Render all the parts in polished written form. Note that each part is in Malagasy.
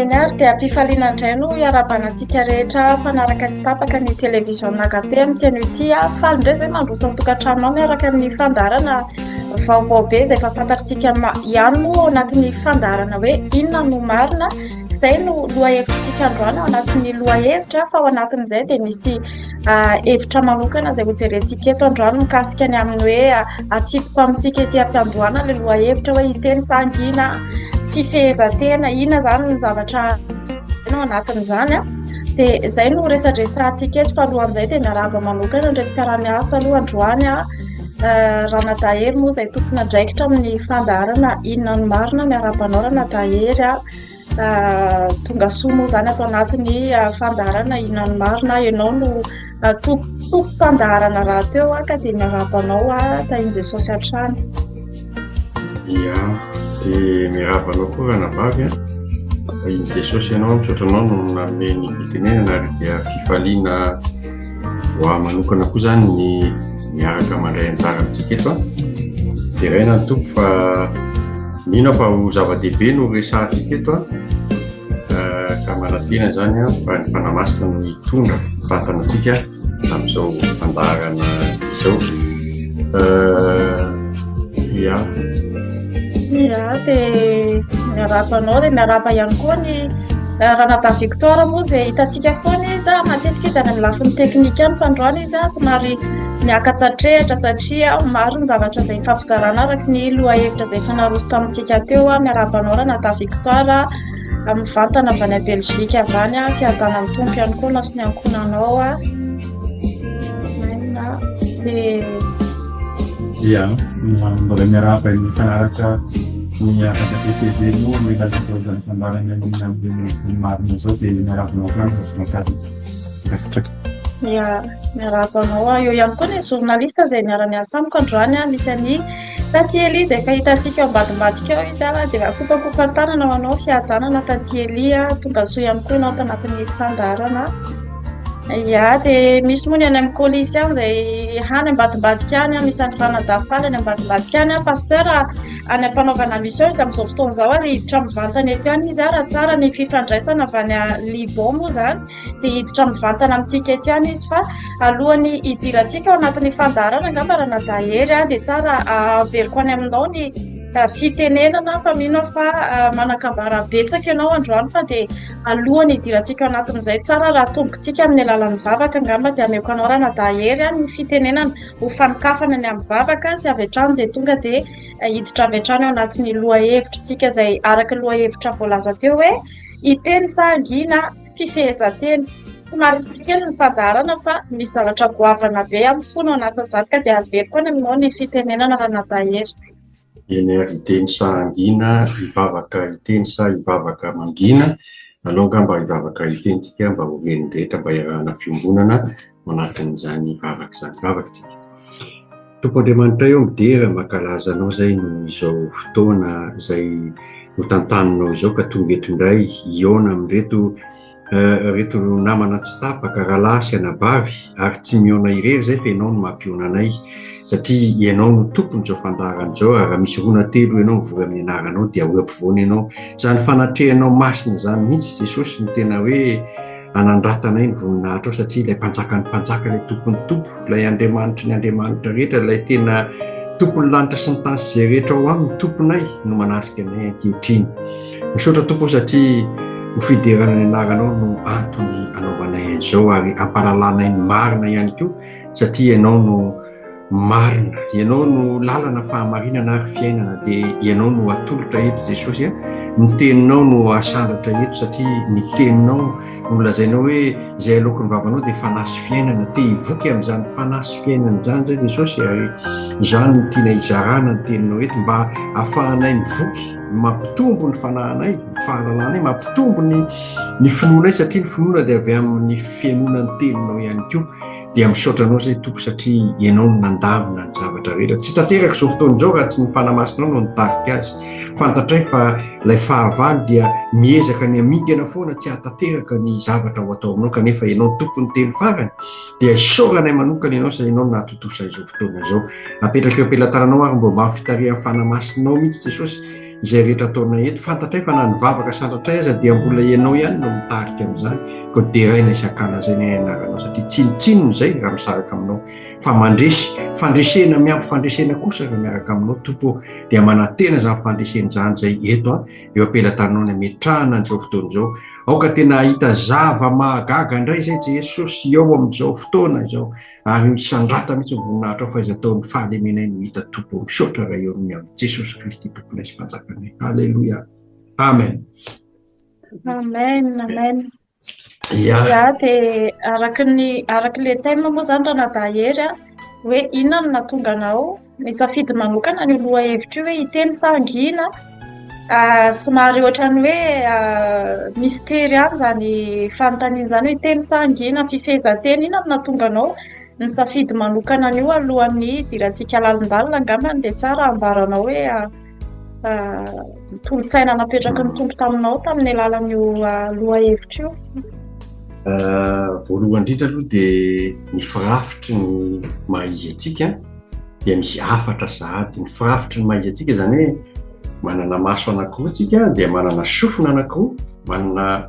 Eny ary dia ampifaliana indray no iarabanantsika rehetra fanaraka tsy tapaka ny televizionnakabe amin'ny teny ity faly indray izay mandroso ny tokantrano ao miaraka amin'ny fandarana vaovao be izay efa fantatritsika ihany moa ao anatin'ny fandarana hoe inona no marina. Izay no lohahevitrintsika androany ao anatin'ny lohahevitra fa ao anatin'izay dia misy hevitra manokana izay hojerentsika eto androany mikasika ny amin'ny hoe atsipoko amintsika ety am-piandohana ilay lohahevitra hoe hiteny sangina fifehezantena inona zany ny zavatra ao anatin'izany dia izay no resadresantsika eto fa alohan'izay dia miarahaba manokana ndretim-piaramiasa aloha androany Ranadahery moa izay tompona draikitra amin'ny fandarana inona no marina miarabanao Ranadahery tonga soa moa zany atao anatin'ny fandarana inona no marina ianao no tompo-pandarana raha teo ka dia miarabanao tahin Jesosy hatrany. Ia dia miarabanao koa Ranavavy iny Jesosy ianao misaotranao no nanome ny fitenenana ary dia fifaliana ho ahy manokana koa zany ny miaraka mandray anjara amintsika eto dia raina ny tompo fa mino fa ho zava-dehibe no resantsika eto ka manatena zany fa ny fanamasina ny tonga fatanantsika amin'izao fandarana izao. Ia dia miarabanao dia miaraba ihany koa ny Ranata Victoire moa izay hitantsika foana izy matetika izy any amin'ny lafiny teknika any fa androany izy somary miakatsatrehatra satria maro ny zavatra izay fampizarana araka ny lohahevitra izay fanaroso tamintsika teo miarabanao Ranata Victoire mivantana avy any Belgique avy any fiadanany tompo ihany koa na sy ny ankonanao Ia, mbola miarahaba ny mpanaraka ny AKTV moa milalazao zany fandarana ny marina zao dia miarabanao koa ny Gastraka. Ia, miarabanao eo ihany koa ny journaliste izay miara-miasa amiko androany misy any Tanty Elia izay efa hitantsika ao ambadimbadika ao izy dia kopakopan-tanana ho anao fiadanana Tanty Elia tonga soa ihany koa ianao tanatin'ny fandarana. Ia dia misy moa ny any amin'ny kolisy any izay hany ambadimbadika any misy any Ranadafaly any ambadimbadika any pasteur any ampanaovana mission izy amin'izao fotoana izao ary hiditra mivantana eto any izy raha tsara ny fifandraisana avy any Liban moa zany dia hiditra mivantana amintsika eto any izy fa alohany hidirantsika ao anatin'ny fandarana angamba Ranadahery dia tsara averiko any aminao ny fitenenana fa mino fa manakambara betsaka ianao androany fa dia alohany hidirantsika ao anatin'izay tsara raha tombokontsika amin'ny alalan'ny vavaka angamba dia ameko anao Ranadahery ny fitenenana ho fanikafana ny amin'ny vavaka sy avy hatrany dia tonga dia hiditra avy hatrany ao anatin'ny lohahevitrintsika izay araka lohahevitra voalaza teo hoe hiteny sangina fifehezantena somary kely ny fandarana fa misy zavatra goavana be amin'ny fona ao anatin'izany ka dia averiko any aminao ny fitenenana Ranadahery. Eny ary hiteny sangina hivavaka hiteny sa hivavaka mangina alonga mba hivavaka hitentsika mba ho reny rehetra mba iarahana fiombonana anatin'izany vavaka izany vavakantsika. Tompo Andriamanitra eo midera mankalazanao zay no izao fotoana izay no tantaninao izao ka tonga eto indray iona amin'reto reto namana tsy tapaka rahalahy sy anabavy ary tsy miona irery zay fa ianao no mampiona anay satria ianao no tompony izao fandarana izao raha misy rona telo ianao mivory amin'ny anaranao dia ho ampovoany ianao zany fanatrehanao masina zany mihitsy Jesosy no tena hoe anandratanay ny voninahitra ao satria ilay mpanjakany mpanjaka ilay tompony tompo ilay Andriamanitra ny Andriamanitra rehetra ilay tena tompony lanitra sy ny tany sy izay rehetra ao aminy tomponay no manatrika anay ankehitriny. Misaotra tompo satria ho fiderana ny anaranao no antony anaovanay an'izao ary ampahalalana ny marina ihany koa satria ianao no marina, ianao no lalana fahamarinana ary fiainana dia ianao no atolotra eto Jesosy ny teninao no asandatra eto satria ny teninao no lazainao hoe izay alokon'ny vavanao dia fanasy fiainana te hivoky amin'izany fanasy fiainana izany zay Jesosy ary izany no tiana hizarana ny teninao eto mba ahafahanay mivoky mampitombo ny fanahinay, ny fahalalànay, mampitombo ny finoanay satria ny finoana dia avy amin'ny fianonan'ny teninao ihany koa dia misaotranao zay tompo satria ianao no nandamina ny zavatra rehetra. Tsy tanteraka izao fotoana izao raha tsy ny fanamasinao no nitarika azy. Fantatray fa ilay fahavalo dia miezaka ny amingana foana tsy hatanteraka ny zavatra ho atao aminao kanefa ianao tompony teny farany dia isaoranay manokana ianao sa ianao natotosa izao fotoana izao. Apetraka eo am-pelantananao ary mba mampifitarihan'ny fanamasinao mihitsy Jesosy izay rehetra ataonay eto. Fantatray fa na nivavaka sandratray aza dia mbola ianao ihany no mitarika amin'izany ko deraina isakala zay ny anaranao satria tsinotsinony zay raha misaraka aminao fa mandresy fandresena miampy fandresena kosa raha miaraka aminao tompo dia manantena zany fandreseny zany zay eto eo am-pelantananao ny ametrahana an'izao fotoana izao. Aoka tena ahita zava mahagaga indray zay Jesosy eo amin'izao fotoana izao ary sandrata mihitsy voninahitra ao fa izy ataon'ny fahalemenay no hita tompo misaotra raha eo amin'ny Jesosy Kristy tomponay sy mpanjakanay. Alléluia. Amen. Amen. Amen. Ya dia arak'ilay thème moa zany raha nadahery hoe inona no nahatonga anao nisafidy manokana ny oloha hevitra hoe hiteny sa angina. Somary ohatrany hoe mystère any zany fanontaniana zany hoe hiteny sa angina fifehezan-teny. Inona no nahatonga anao nisafidy manokana an'io alohan'ny idirantsika lalindalina angambany dia tsara ambaranao hoe tolotsaina napetraka ny tompo taminao tamin'ny alalan'io lohahevitra io. Voalohany indrindra aloha dia ny firafitry ny mahaizy antsika dia misy afatra sahady. Ny firafitry ny mahaizy antsika zany hoe manana maso anankiroa tsika dia manana sofina anankiroa, manana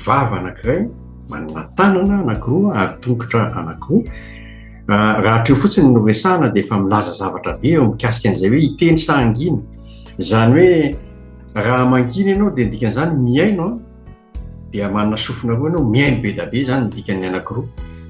vava anankiray, manana tanana anankiroa ary tongotra anankiroa. Raha hatreo fotsiny no resahana dia efa milaza zavatra be eo mikasika an'izay hoe hiteny sa angina. Zany hoe raha mangina ianao dia dikan'izany miaino dia manana sofina roa ianao miaino be da be zany dikan'ny anankiroa.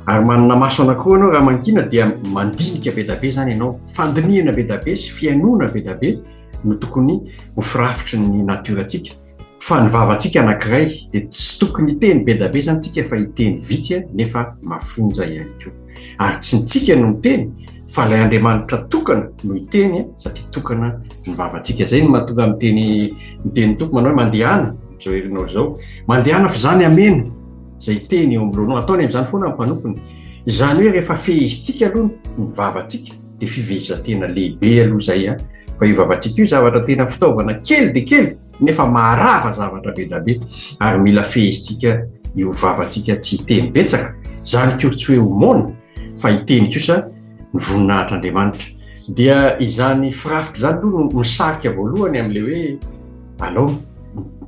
Ary manana maso anankiroa ianao raha mangina dia mandinika be da be zany ianao, fandinihana be da be sy fiainona be da be no tokony ho firafitry ny natiorantsika. Fa ny vavantsika anankiray dia tsy tokony hiteny be da be zany tsika fa hiteny vitsy nefa mafonja ihany koa. Ary tsy nitsika no miteny fa ilay Andriamanitra tokana no hiteny satria tokana ny vavantsika. Zay no mahatonga miteny tompo manao hoe mandehana zao herinao zao, mandehana fa zany amena zay hiteny eo amin'lohanao ataony amin'izany foana mpanompony. Izany hoe rehefa fehezintsika aloha ny vavantsika dia fivezatena lehibe aloha zay fa io vavantsika io zavatra tena fitaovana kely dia kely nefa maharava zavatra be da be ary mila fehezintsika io vavantsika tsy hiteny betsaka. Zany koa tsy hoe homona fa hiteny kosa ny voninahitr'Andriamanitra. Dia izany firafitry zany aloha misarika voalohany amin'ilay hoe alao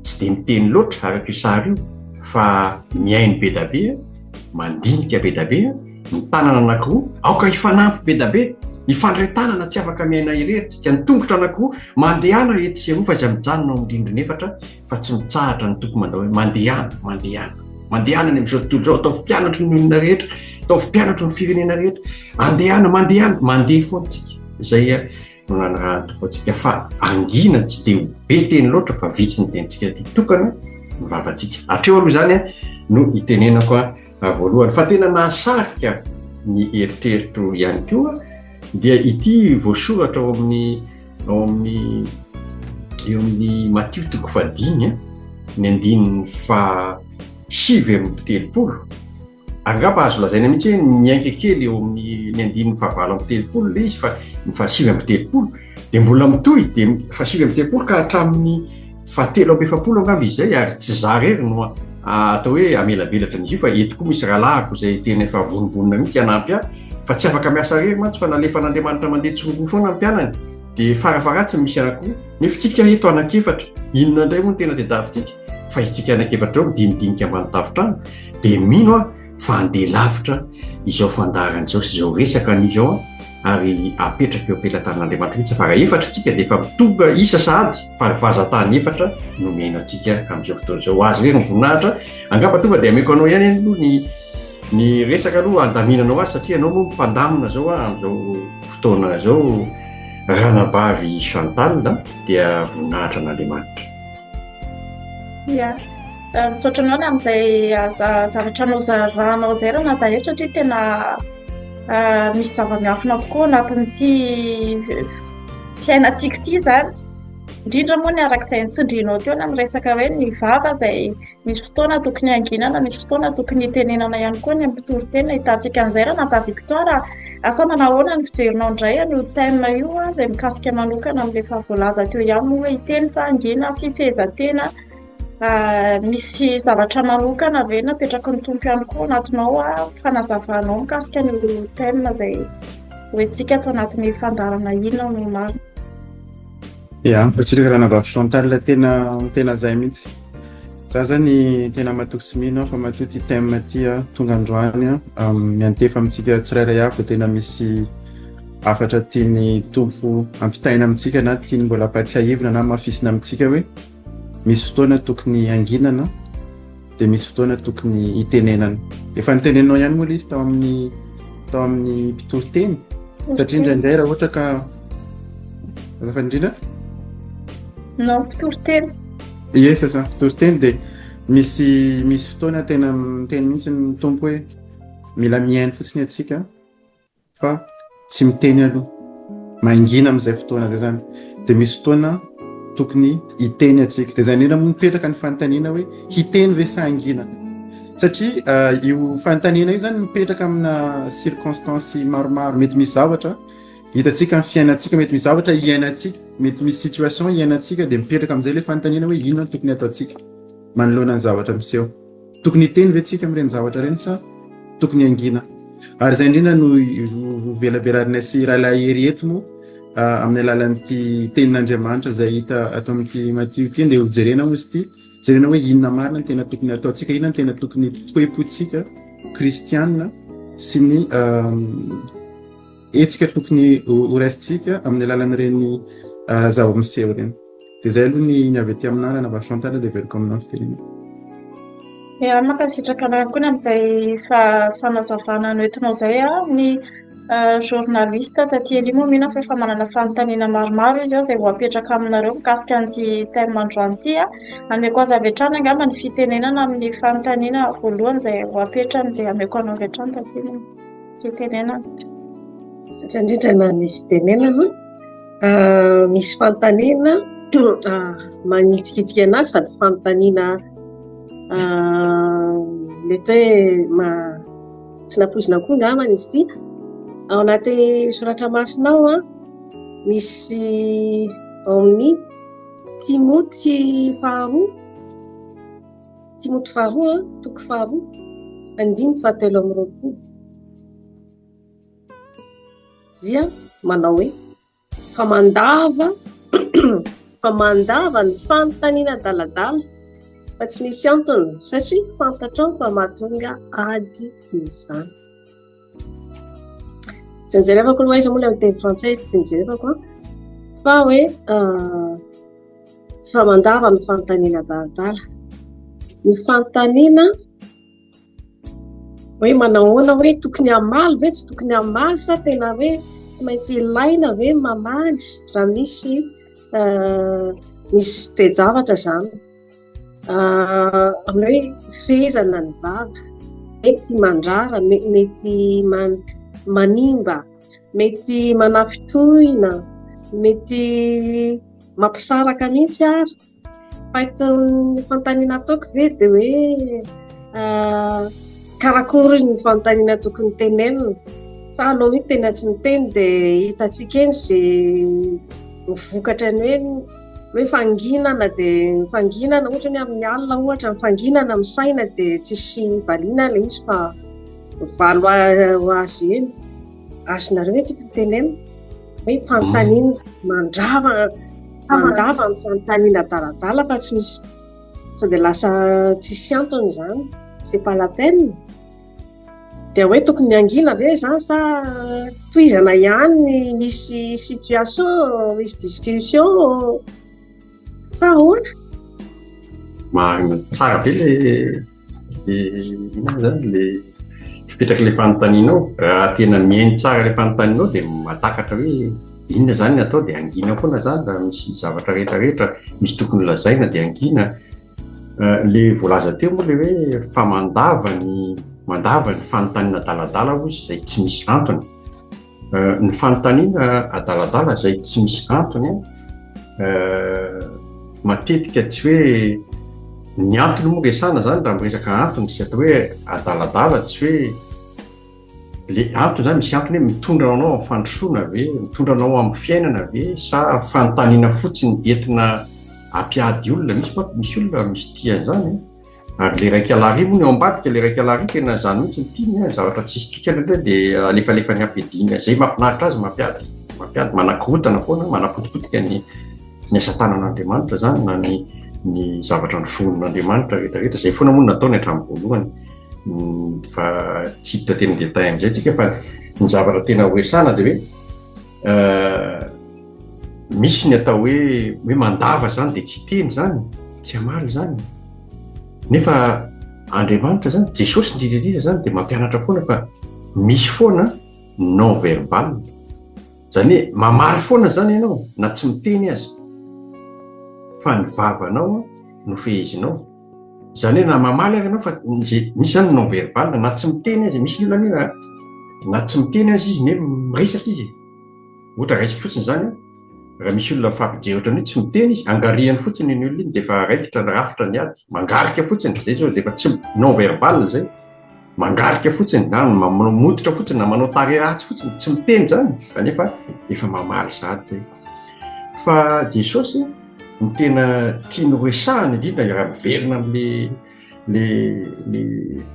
tsy dia miteny loatra araka io sary io fa miaino be da be, mandinika be da be, ny tanana anankiroa aoka hifanampy be da be, ifandray tanana tsy afaka miaina irery, ny tongotra anankiroa mandehana ety sy aroa fa izy mijanona ao amin'ny rindrina efatra fa tsy mitsahatra ny tompo mandao hoe mandehana ny amin'izao tontolo izao. Atao mpianatra ny olona rehetra, atao mpianatra ny firenena rehetra, mandehana mandeha foantsika. Zay no nanarahan'ny tompo antsika fa angina tsy dia be teny loatra fa vitsy ny tenitsika tokana ny vavantsika. Hatreo aloha zany no hitenenako voalohany fa tena nahasarika ny eritreritro ihany koa dia ity voasoratra eo amin'ny Matio 5 ny andininy fa 7:30. Angamba azo lazaina mihitsy hoe miainga kely eo amin'ny ny andininy fa 9:30 le izy fa 7:30 dia mbola mitohy dia fa 7:30 ka hatramin'ny fa 3:70 angamba izy zay ary tsy zarery no atao hoe amelabelatra n'izy io fa eto koa misy rahalahako zay tena efa vonibonina mihitsy hanampy fa tsy afaka miasa rery mantsy fa nalefan'Andriamanitra mandeha tsoroa foana ampianany dia farafaratsy misy anankiroa nefa tsika eto anankiefatra. Inona indray moa no tena tadiavintsika fa itsika anankiefatra eo dinidinika ambany tafitrano dia mino fa andeha lavitra izao fandaharana izao sy izao resaka an'izao ary apetraka eo am-pelantanan'Andriamanitra mihitsy fa raha efatra tsika dia efa mitonga isa sahady fa vazatany efatra no miaino antsika amin'izao fotoana izao. Azy rery ny voninahitra angamba tonga dia ameko anao ihany aloha ny resaka aloha andaminanao azy satria anao moa mpandamina zao amin'izao fotoana izao. Ranabavy Chantal dia voninahitra an'Andriamanitra. Misaotra anao amin'izay zavatra anao zaranao zay raha nadahery satria tena misy zava-miafina tokoa anatin'ity fiainantsika ity zany indrindra moa ny arak'izay nitsindrinao teo na miresaka hoe ny vava izay misy fotoana tokony anginana, misy fotoana tokony itenenana ihany koa ny ampitorotena hitantsika an'izay raha nata Victoire asa manahoana ny fijerinao indray io thème io izay mikasika manokana amin'ilay voalaza teo ihany hoe hiteny sa angina, fifehezantena, misy zavatra manokana ve napetraky ny tompo ihany koa anatinao fanazavanao mikasika ny thème izay hoentsika ato anatin'ny fandarana inona no marina. Ia, atsika raha nava Chantal tena zay mihitsy. Za zany tena matoky sy mino fa matoty thème ty tonga androany miantefa amintsika tsirairay avy tena misy afatra tiany tompo ampitaina amintsika na tiany mbola ampatsiahivina na mafisina amintsika hoe misy fotoana tokony anginana dia misy fotoana tokony hitenenana. Efa nitenenanao ihany moa izy tao amin'ny mpitoroteny satria indraindray raha ohatra ka azafa indrindra no mpitoroteny yes sa mpitoroteny dia misy fotoana tena miteny mihitsy ny tompo hoe mila miaino fotsiny atsika fa tsy miteny aloha mangina amin'izay fotoana zay zany dia misy fotoana tokony hiteny atsika dia zany ena moa mipetraka ny fanontaniana hoe hiteny ve sa angina satria io fanontaniana io zany mipetraka amina circonstance maromaro mety misy zavatra hitantsika amin'ny fiainantsika mety misy zavatra iainantsika mety misy situation iainantsika dia mipetraka amin'izay le fanontaniana hoe inona tokony ataontsika manoloana ny zavatra miseho tokony hiteny ve tsika amin'ireny zavatra reny sa tokony angina ary zay indrindra no velabelarinay sy rahalahy hery eto moa amin'ny alalan'ity tenin'Andriamanitra izay hita ato amin'ity Matthieu ity dia hojerena moa izy ity jerena hoe inona marina ny tena tokony ataontsika inona ny tena tokony toepontsika kristianina sy ny etsika tokony horaisitsika amin'ny alalan'ireny zava-miseho ireny dia zay aloha ny avy aty aminarana va Chantal dia veloko aminao fitenena. Mankasitraka anao koa amin'izay fanazavana noentinao izay ny journaliste taty ery moa mihina fa efa manana fanontaniana maromaro izy izay ho apetraka aminareo mikasika an'ity thème androany ity ameko azy avy hatrany angamba ny fitenenana amin'ny fanontaniana voalohany izay ho apetrany dia ameko anao avy hatrany taty fitenenana satria indrindra na ny fitenenana misy fanontaniana magnitsikitsika anazy sady fanontaniana mety hoe tsy napoizina koa ngamany izy ity ao anaty soratra masinao misy ao amin'ny Timoty faharoa toko faharoa 5:7 dia manao hoe fa mandava ny fanontaniana daladala fa tsy misy antony satria fantatrao fa mahatonga ady izany. Tsy nijerevako loha izy moa ilay miteny frantsay tsy nijerevako fa hoe fa mandava ny fanontaniana daladala ny fanontaniana hoe manahoana hoe tokony hamaly ve tsy tokony hamaly sa tena hoe tsy maintsy ilaina ve mamaly raha misy toe-javatra zany amin'ny hoe fehezana ny vava mety mandrara mety manimba mety manafitohina mety mampisaraka mihitsy ary fa itony fanontaniana ataoko ve dia hoe karakory ny fanontaniana tokony tenenina sa anao mihitsy tena tsy miteny dia hitantsika eny izay mivokatra ny hoe fanginana dia fanginana ohatra ny amin'ny alina ohatra ny fanginana amin'ny saina dia tsisy valiana ilay izy fa valo ho azy eny azonareo hoe tsika tenena hoe fanontaniana mandava ny fanontaniana daladala fa tsy misy sao dia lasa tsisy antony izany c'est pas la peine dia hoe tokony angina ve zany sa tohizana ihany misy situation misy discussion sa ahoana marina tsara be le fipetraka ilay fanontanianao raha tena mihaino tsara ilay fanontanianao dia mahatakatra hoe inona zany ny atao dia angina foana zany raha misy zavatra rehetrarehetra misy tokony lazaina dia angina. Le voalaza teo moa le hoe fa mandava ny fanontaniana daladala hozy izay tsy misy antony. Ny fanontaniana adaladala izay tsy misy antony matetika tsy hoe ny antony moa resana zany raha miresaka antony sy atao hoe adaladala tsy hoe le antony zany misy antony hoe mitondra anao amin'ny fandrosoana ve mitondra anao amin'ny fiainana ve sa fanontaniana fotsiny entina ampiady olona misy olona misy tian'izany ary le raiky alary moa ny ao ambadika le raiky alary tena zany mihitsy ny tiany zavatra tsisy tikana le dia alefalefa ny ampiadiana zay mahafinaritra azy mampiady manakorotana foana manapotipotika ny asa tanan'Andriamanitra zany na ny zavatra ny fonon'Andriamanitra rehetrarehetra zay foana moa nataony hatramin'ny voalohany fa tsy hita tena détail am'izay tsika fa ny zavatra tena horesana dia hoe misy ny atao hoe mandava zany dia tsy teny zany tsy hamaly zany nefa Andriamanitra zany Jesosy indrindra zany dia mampianatra foana fa misy foana non verbal zany hoe mamaly foana zany ianao na tsy miteny azy fa ny vavanao no fehezinao zany hoe na mamaly ary ianao fa misy zany non verbal na tsy miteny azy misy olona na tsy miteny azy izy ne miresaka izy ohatra raisy fotsiny zany raha misy olona mifampijery ny tsy miteny izy angariany fotsiny ny olona iny dia efa raikitra rafitra ny ady mangarika fotsiny zay zao dia efa tsy non verbal zay mangarika fotsiny na mototra fotsiny na manao tare ratsy fotsiny tsy miteny zany kanefa efa mamaly sady zay fa Jesosy ny tena tiany resahana indrindra raha miverina amin'le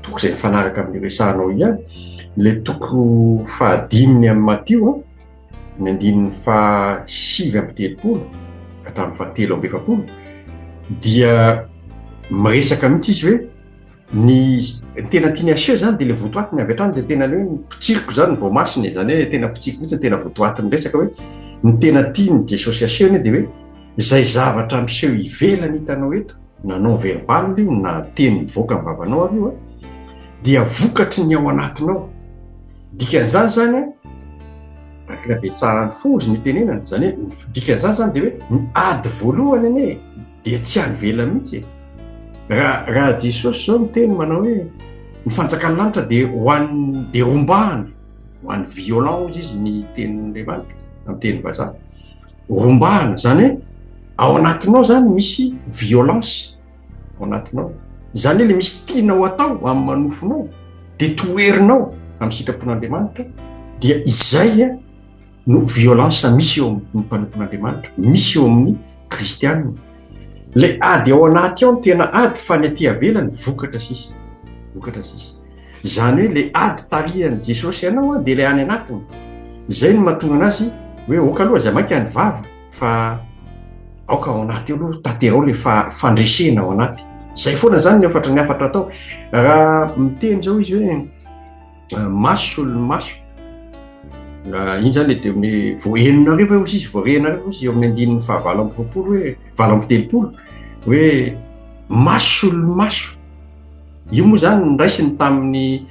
toko izay mifanaraka amin'ny resahanao ihany le toko fahadiminy amin'ny Matio ny andininy fahasivy amby telopolo hatramin'ny fahatelo amby efapolo dia miresaka mihitsy izy hoe ny tena tiany aseho zany dia le votoatiny avy hatrany dia tena le hoe mpitsiriko zany ny voamasiny zany hoe tena mpitsiriko mihitsy tena votoatiny resaka hoe ny tena tiany Jesosy asehony dia hoe zay zavatra miseho ivelany hitanao eto na non verbal io na teny mivoaka amin'ny vavanao ary io dia vokatry ny ao anatinao dikan'izany zany akina betsahan'ny fozy ny tenenana zany hoe dikan'izany zany dia hoe ny ady voalohany anie dia tsy hanivela mihitsy raha Jesosy zao miteny manao hoe ny fanjakan'ny lanitra dia hoan'ny dia rombahana hoan'ny violence izy ny tenin'Andriamanitra amin'ny teny vazaha rombahana zany hoe ao anatinao zany misy violence ao anatinao zany hoe le misy tianao atao amin'ny manofonao dia toerinao amin'ny sitrapon'Andriamanitra dia izay no violence misy eo amin'ny mpanompon'Andriamanitra misy eo amin'ny kristianina le ady ao anaty ao ny tena ady fa ny aty avelany vokatra sisa zany hoe le ady tarihan'i Jesosy ianao dia le any anatiny zay no mahatonga anazy hoe oka aloha zay mainka any vava fa aoka ao anaty eo aloha taterao le fandresena ao anaty zay foana zany ny afatra atao raha miteny zao izy hoe maso iny zany dia amin'ny voaheninareo eo izy voareninareo izy eo amin'ny andininy fahavalo amby roapolo hoe valo amby telopolo hoe maso io moa zany niraisiny tamin'ny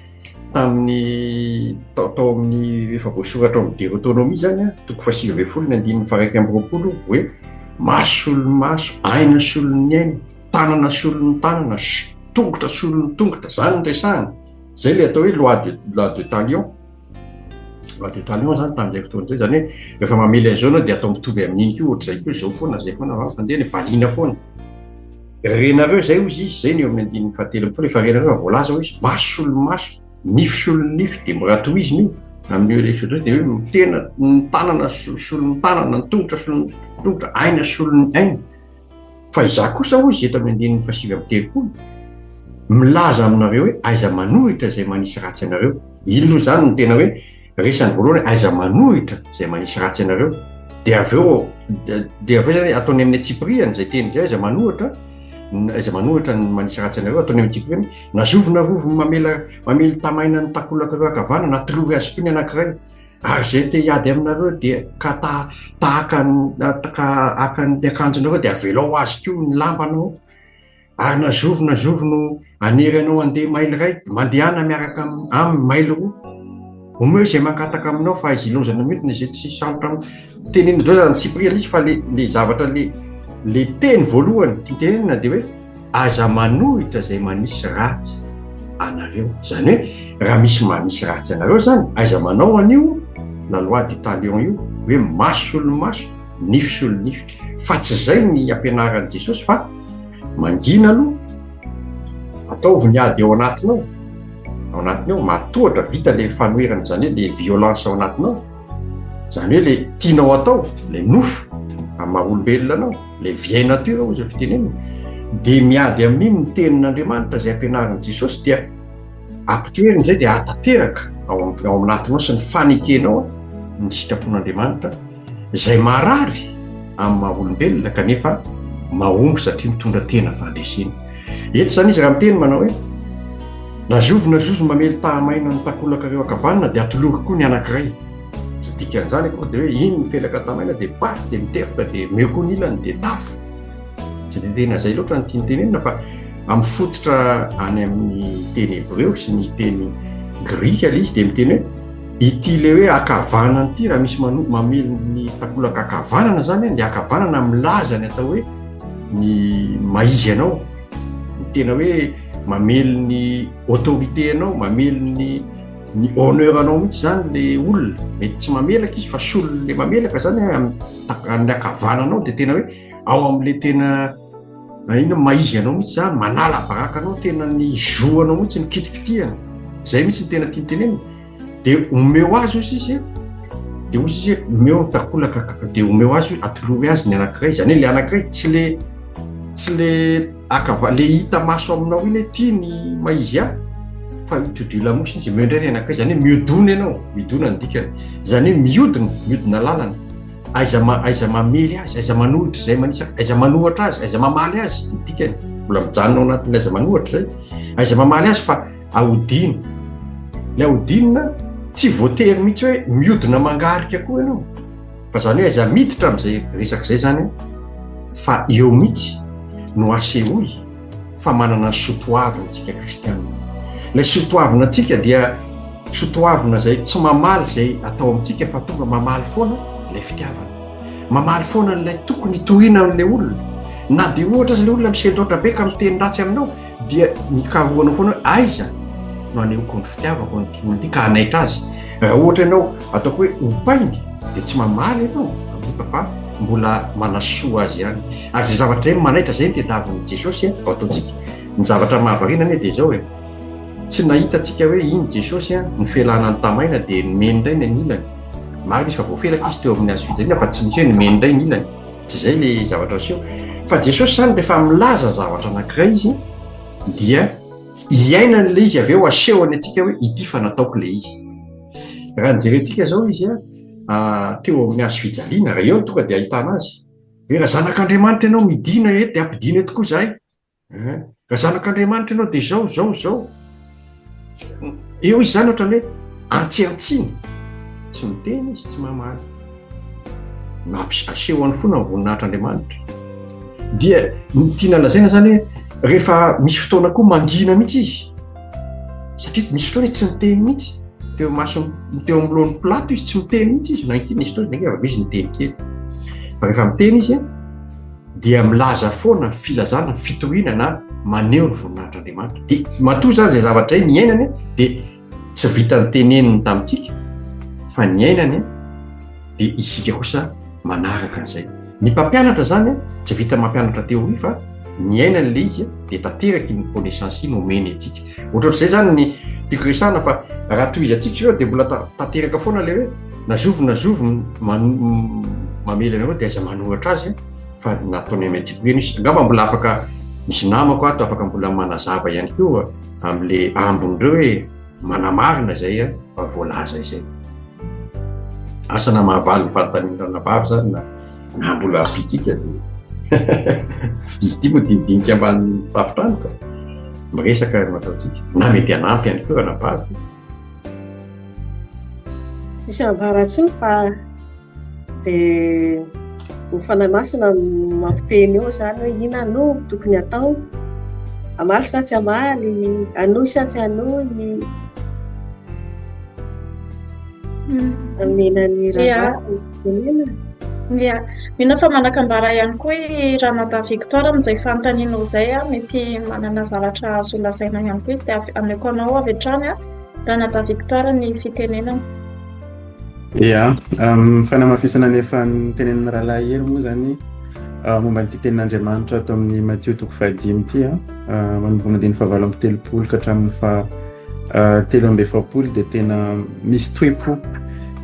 tao amin'ny efa voasoratra amin'ny Deutéronomie zany toko fahasivy amby folo ny andininy faharaiky amby roapolo hoe maso aina solon'ny aina tanana solon'ny tanana tongotra solon'ny tongotra zany ny resahana zay le atao hoe loi de talion zany tamin'izay fotoana zay zany hoe rehefa mamely an'izao anao dia atao mitovy amin'iny ko ohatr'izay ko zao foana zay foana fandeha valiana foana renareo zay ozy izy zay ny eo amin'ny andininy fahatelo amby folo efa renareo voalaza hoe maso nify solon'ny nify dia miratoiziny io amin'ny election dia hoe mitena ny tanana solon'ny tanana ny tongotra solon'ny tongotra aina solon'ny aina fa iza kosa hoy eto amin'ny andininy fahasivy amby telopolo milaza aminareo hoe aiza manohitra zay manisy ratsy anareo ino zany ny tena hoe resany voalohany aiza manohitra zay manisy ratsy anareo dia aveo zany ataony amin'ny atsipriany zay teny zay aiza manohitra ny manisy ratsy anareo ataony amin'ny atsipriany nazovina rovo mamely tamaina ny takolakareo akavana na tilory azy koa ny anankiray ary zay te hiady aminareo dia ka tahaka ny akanjonareo dia avelao azy koa ny lambanao ary nazovino anery anao andeha maily ray mandehana miaraka amin'ny maily roa omeo zay mankataka aminao fa izy ilozana mihitsy zay tsy sarotra tenena dao zany tsipriana izy fa le zavatra le teny voalohany tenenina dia hoe aza manohitra zay manisy ratsy anareo zany hoe raha misy manisy ratsy anareo zany aiza manao an'io la loi du talion io hoe maso nify sy olo nify fa tsy zay ny ampianaran'i Jesosy fa mangina aloha ataovy ny ady ao anatinao matohatra vita le fanoerana zany hoe le violence ao anatinao zany hoe le tianao atao le nofo amin'ny maha-olombelona anao le vieille nature ozy fitenena de miady amin'iny ny tenin'Andriamanitra zay ampianaran'i Jesosy dia ampitoeriny zay dia atateraka ao anatinao sy ny fanekenao ny sitrapon'Andriamanitra zay marary amin'ny maha-olombelona kanefa mahomby satria mitondra tena fahandresina. Eto zany izy raha miteny manao hoe nazovina zozo mamely tahamaina ny takolakareo akavanana dia atolory koa ny anankiray. Tsy dikan'izany akory dia hoe iny mifelaka tahamaina dia pafy dia mitefoka dia meo koa ny ilany dia tafo. Tsy dia tena zay loatra ny tiany tenenina fa amin'ny fototra any amin'ny teny Hebreo sy ny teny Grika ilay izy dia miteny hoe ity le hoe akavanana ity raha misy mamely ny takolaka akavanana zany dia akavanana milaza ny atao hoe ny maizy anao, ny tena hoe mamely ny autorité anao, mamely ny honneur anao mihitsy zany le olona. Mety tsy mamelaka izy fa solona le mamelaka zany amin'ny akavananao dia tena hoe ao amin'le tena ina maizy anao mihitsy zany manala baraka anao, tena ny zoanao mihitsy ny kitikitihana. Zay mihitsy ny tena tiantenenina dia omeo azy izy dia ozy izy omeo takolaka dia omeo azy atolory azy ny anankiray zany hoe le anankiray tsy le le hita maso aminao iny hoe tia ny maizy fa itodila mosy izy meo indray ny anankiray zany hoe miodona ianao, miodona ny dikany zany hoe miodina lalana aiza mamely azy, aiza manohitra zay manisaka, aiza manohatra azy, aiza mamaly azy ny dikany mbola mijanonao anatin'ny aiza manohatra zay, aiza mamaly azy fa ahodina le ahodinina tsy voatery mihitsy hoe miodina mangarika koa ianao fa zany hoe aiza miditra amin'izay resaka zay zany fa eo mihitsy no asehoy fa manana ny sotoavina tsika kristianina. Le sotoavina tsika dia sotoavina zay tsy mamaly zay atao amintsika fa tonga mamaly foana ilay fitiavana, mamaly foana n'ilay tokony tohina amin'ilay olona na dia ohatra azy le olona misendoatra be ka miteny ratsy aminao dia nikaroanao foana aiza no anehoako ny fitiavako ny tiany ka hanaitra azy. Raha ohatra ianao ataoko hoe opainy dia tsy mamaly ianao amika fa mbola manasoa azy ihany. Ary zay zavatra zay manaitra zay ny tediavin'i Jesosy ao ataontsika. Ny zavatra mahavarinana dia zao hoe tsy nahita tsika hoe iny Jesosy ny fialana ny tamaina dia nomeny indray ny anilany. Marina izy fa voafelaka izy teo amin'ny azo fijaliana fa tsy misy hoe nomeny indray ny ilany. Tsy zay le zavatra aseho. Fa Jesosy zany rehefa milaza zavatra anankiray izy dia iainany le izy avy eo asehony atsika hoe ity fa nataoko le izy. Raha nijerentsika zao izy teo amin'ny azo fijaliana raha eo tonga dia ahitana azy hoe raha zanak'Andriamanitra ianao midina eto dia ampidina eto koa zahay, raha zanak'Andriamanitra ianao dia zao eo izy zany ohatrany hoe antsi-antsiny tsy miteny izy tsy mamaly asehoany foana ny voninahitr'Andriamanitra. Dia tiana lazaina zany hoe rehefa misy fotoana koa mangina mihitsy izy satria misy fotoana izy tsy miteny mihitsy teo amlohan'ny plato izy tsy miteny mihitsy izy nankiny izy fotoana dia misy niteny kely fa rehefa miteny izy dia milaza foana filazana fitoriana na maneho ny voninahitr'Andriamanitra. Dia matoa zany zay zavatra ny iainany dia tsy vita nyteneniny tamintsika fa ny iainany dia isika kosa manaraka an'izay. Ny mpampianatra zany tsy vita mampianatra teoria fa ny iainany le izy dia tanteraky ny connaissance iny omeny atsika. Ohatrohatr'izay zany ny tiako resana fa raha toy izy atsika zao dia mbola tanteraka foana le hoe nazovy mamely anareo dia aiza manohatra azy fa nataony amin'ny antsika izy angamba mbola afaka misy namako ato afaka mbola manazava ihany koa amin'le ambon'ireo hoe manamarina zay fa voalaza izay. Asana mahavaly ny fanontaniana vavy zany na mbola apitsika dia izy tia moa didinika ambany fafitrano ka miresaka mataontsika na mety anampy ihany koa na vavy. Tsisy ambaratsiny fa dia ny fananasina mampiteny eo zany hoe ina no tokony atao, amaly sa tsy amaly, anohy sa tsy anohy, amenany raha mino fa manakambara ihany koa Ranata Victoire amin'izay fanontanianao zay mety manana zavatra azo lazaina ihany koa izy dia ameko anao avy hatrany Ranata Victoire ny fitenenana. ia fanamafisana ny efa nyteneniny rahalahy hely moa zany momba nyity tenin'Andriamanitra atao amin'ny Matthieu 5 ty manomboka mandiny 7:30 ka hatramin'ny 7:70 dia tena misy toe-po,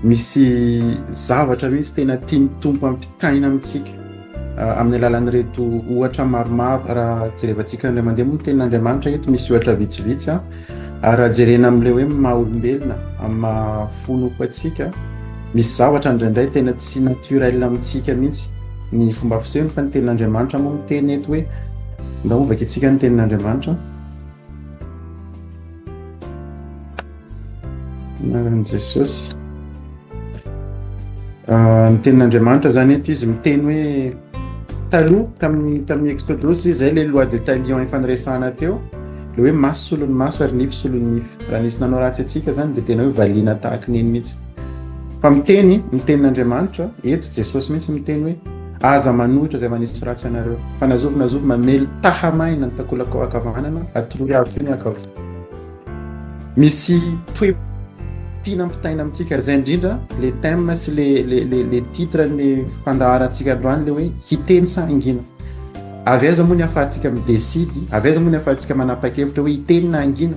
misy zavatra mihitsy tena tiany Tompo ampitaina amintsika amin'ny alalan'ireto ohatra maromaro. Raha jerevantsika ilay mandeha moa ny tenin'Andriamanitra eto misy ohatra vitsivitsy ary raha jerena amin'ilay hoe maha-olombelona amin'ny maha-fony ko antsika, misy zavatra indraindray tena tsy naturel amintsika mihitsy ny fomba fiseho fa ny tenin'Andriamanitra moa miteny eto hoe ndahovaka itsika ny tenin'Andriamanitra naran'i Jesosy. Ny tenin'Andriamanitra zany eto izy miteny hoe taloha tamin'ny Exodus izay le loi de talion ifaniresahana teo, le hoe maso solon'ny maso ary nify solon'ny nify. Raha nisy nanao ratsy atsika zany dia tena hoe valiana tahaka neny mihitsy. Fa miteny ny tenin'Andriamanitra eto Jesosy mihitsy miteny hoe aza manohitra izay manisy ratsy anareo fa nazovy mamely tahamaina ny takolaka ankavanana atoroy avy ny akavy. Misy toe tiana ampitaina amintsika ary izay indrindra le thème sy le titre ny fandaharantsika androany le hoe hiteny sangina. Avy aiza moa ny ahafahantsika midesidy, avy aiza moa ny ahafahantsika manapa-kevitra hoe hiteny na angina.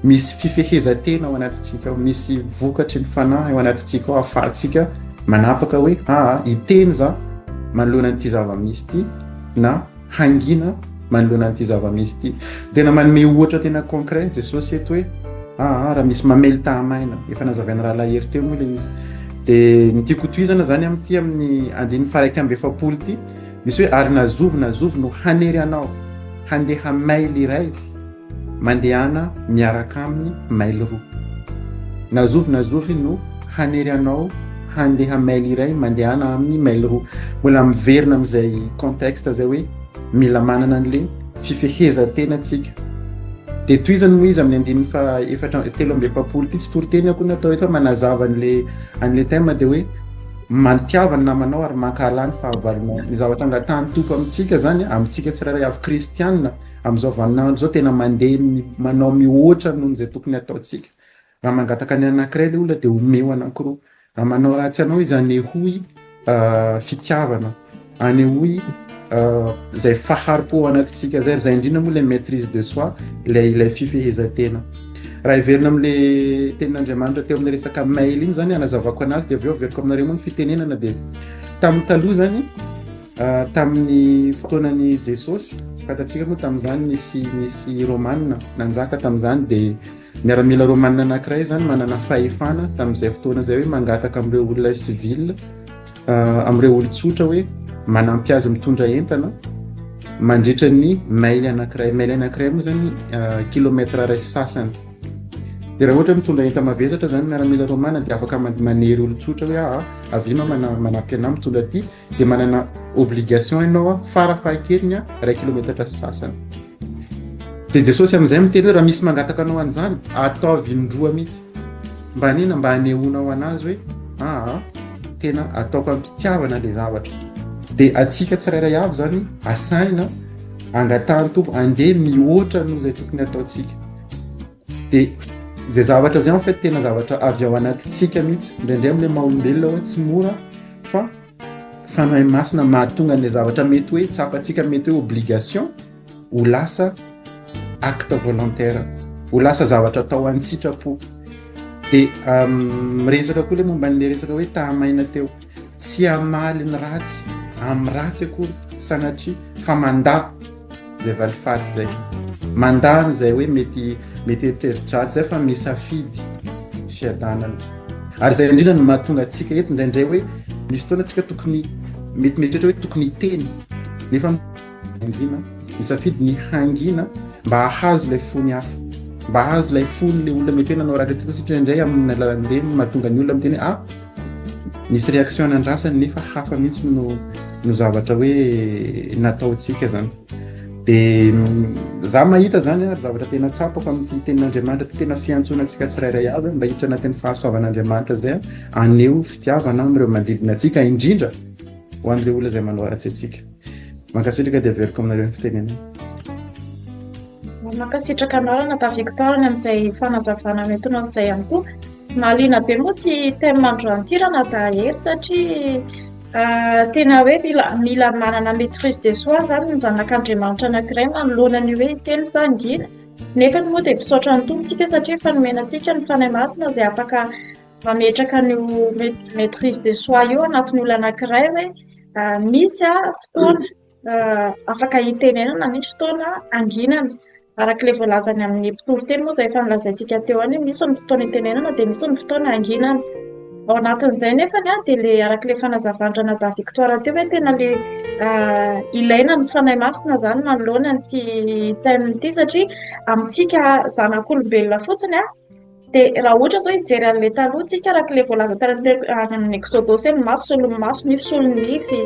Misy fifehezan-tena ao anatintsika ao, misy vokatry ny fanahy ao anatintsika ao ahafahantsika manapaka hoe hiteny za manoloana an'ity zava-misy ity na hangina manoloana an'ity zava-misy ity. Tena manome ohatra tena concret Jesosy eto hoe raha misy mamely tahamaina, efa nazavaina rahalahy teo moa le izy. Dia ny tiako tohizana zany amin'ity amin'ny 1:7 ity misy hoe ary nazovy no hanery anao handeha maily iray mandehana miaraka amin'ny maily roa. Nazovy no hanery anao handeha maily iray mandehana amin'ny maily roa. Mbola miverina amin'izay contexte zay hoe mila manana an'le fifehezan-tena antsika. Dia tohizany moa izy amin'ny 3:7 ity tsy toriteny akory natao eto manazava an'le thème dia hoe mantiavana namanao ary mankahalany fahavalonao. Ny zavatra angatahany Tompo amintsika zany amintsika tsirairay avy kristianina amin'izao vaninandro zao tena mandeha manao mihoatra noho izay tokony ataontsika. Raha mangataka ny anankiray ilay olona dia omeo anankiroa. Raha manao ratsy anao izy anehoy fitiavana, anehoy izay faharom-po ao anatintsika zay indrindra moa ilay maîtrise de soi, ilay fifehezan-tena. Raha iverina amin'ilay tenin'Andriamanitra teo amin'ny resaka maily iny zany anazavako anazy dia avy eo averiko aminareo moa ny fitenenana dia tamin'ny taloha zany tamin'ny fotoanan'i Jesosy fatatsika moa tamin'izany nisy Romanina nanjaka tamin'izany dia miaramila Romanina anankiray zany manana fahefana tamin'izay fotoana izay hoe mangataka amin'ireo olona civil amin'ireo olon-tsotra hoe manampy azy mitondra entana mandritra ny maily anankiray moa zany kilomètre iray sasany. Dia raha ohatra mitondra entana mavesatra zany miaramila Romanina dia afaka manery olon-tsotra hoe avino manampy anao mitondra aty dia manana obligation ianao farafahakeliny 1 kilomètre sasany. Dia Jesosy amin'izay miteny hoe raha misy mangataka anao an'izany ataovy indroa mihitsy mba anina mba hanehoanao anazy hoe tena ataoko ampitiavana le zavatra. Dia atsika tsirairay avy zany asaina angatahany Tompo andeha mihoatra noho izay tokony ataontsika. Dia izay zavatra zay en fait tena zavatra avy ao anatintsika mihitsy. Indraindray amin'ilay maha-olombelona hoe tsy mora fa fanahy masina mahatonga an'ilay zavatra mety hoe tsapantsika mety hoe obligation ho lasa acte volontaire, ho lasa zavatra atao an-tsitrapo. Dia miresaka koa ilay momba n'ilay resaka hoe tahamaina teo, tsy hamaly ny ratsy amin'ny ratsy akory sanatria fa mandà izay valifaty zay, mandany izay hoe mety eritreritratsy zay fa misafidy fiadanana. Ary izay indrindra no mahatonga antsika eto indraindray hoe misy fotoana antsika tokony mety hoe tokony hiteny nefa misafidy ny hangina mba hahazo ilay fony hafa, mba hahazo ilay fony le olona mety hoe nanao raha antsika satria indray amin'ny alalan'ireny mahatonga ny olona miteny nisy réaction andrasany nefa hafa mihitsy no zavatra hoe nataontsika zany. Dia za mahita zany ary zavatra tena tsapako amin'ity tenin'Andriamanitra tena fiantsoana antsika tsirairay avy mba hiditra anatin'ny fahasoavan'Andriamanitra zay aneho fitiavana amin'ireo manodidina antsika indrindra ho an'ireo olona izay manao ratsy antsika. Mankasitraka dia averiko aminareo ny fitenenana. Mankasitraka anao Nata Victoire amin'izay fanazavana metonao izay ihany koa. mahaliana be moa ty thème androany ty raha nadahery satria tena hoe mila manana maîtrise de soi zany ny zanak'Andriamanitra anankiray manoloana ny hoe hiteny sangina. Nefa moa dia misaotra ny tompontsika satria fanomenantsika ny fanahy masina izay afaka mametraka ny maîtrise de soi io anatin'ny olona anankiray hoe misy fotoana afaka hitenenana, misy fotoana anginana. Arak'ilay voalazany amin'ny mpitoroteny moa izay efa nilazaintsika teo any, misy ny fotoana hitenenana dia misy ny fotoana anginana. Ao anatin'izay nefany dia le arak'ilay fanazavana Nada Victoire teo hoe tena le ilaina ny fanahy masina zany manoloana n'ity thème ity satria amintsika zanak'olombelona fotsiny dia raha ohatra zao hijery an'ilay taloha tsika arak'ilay voalaza amin'ny Exodus ny maso solon'ny maso, nify solon'ny nify.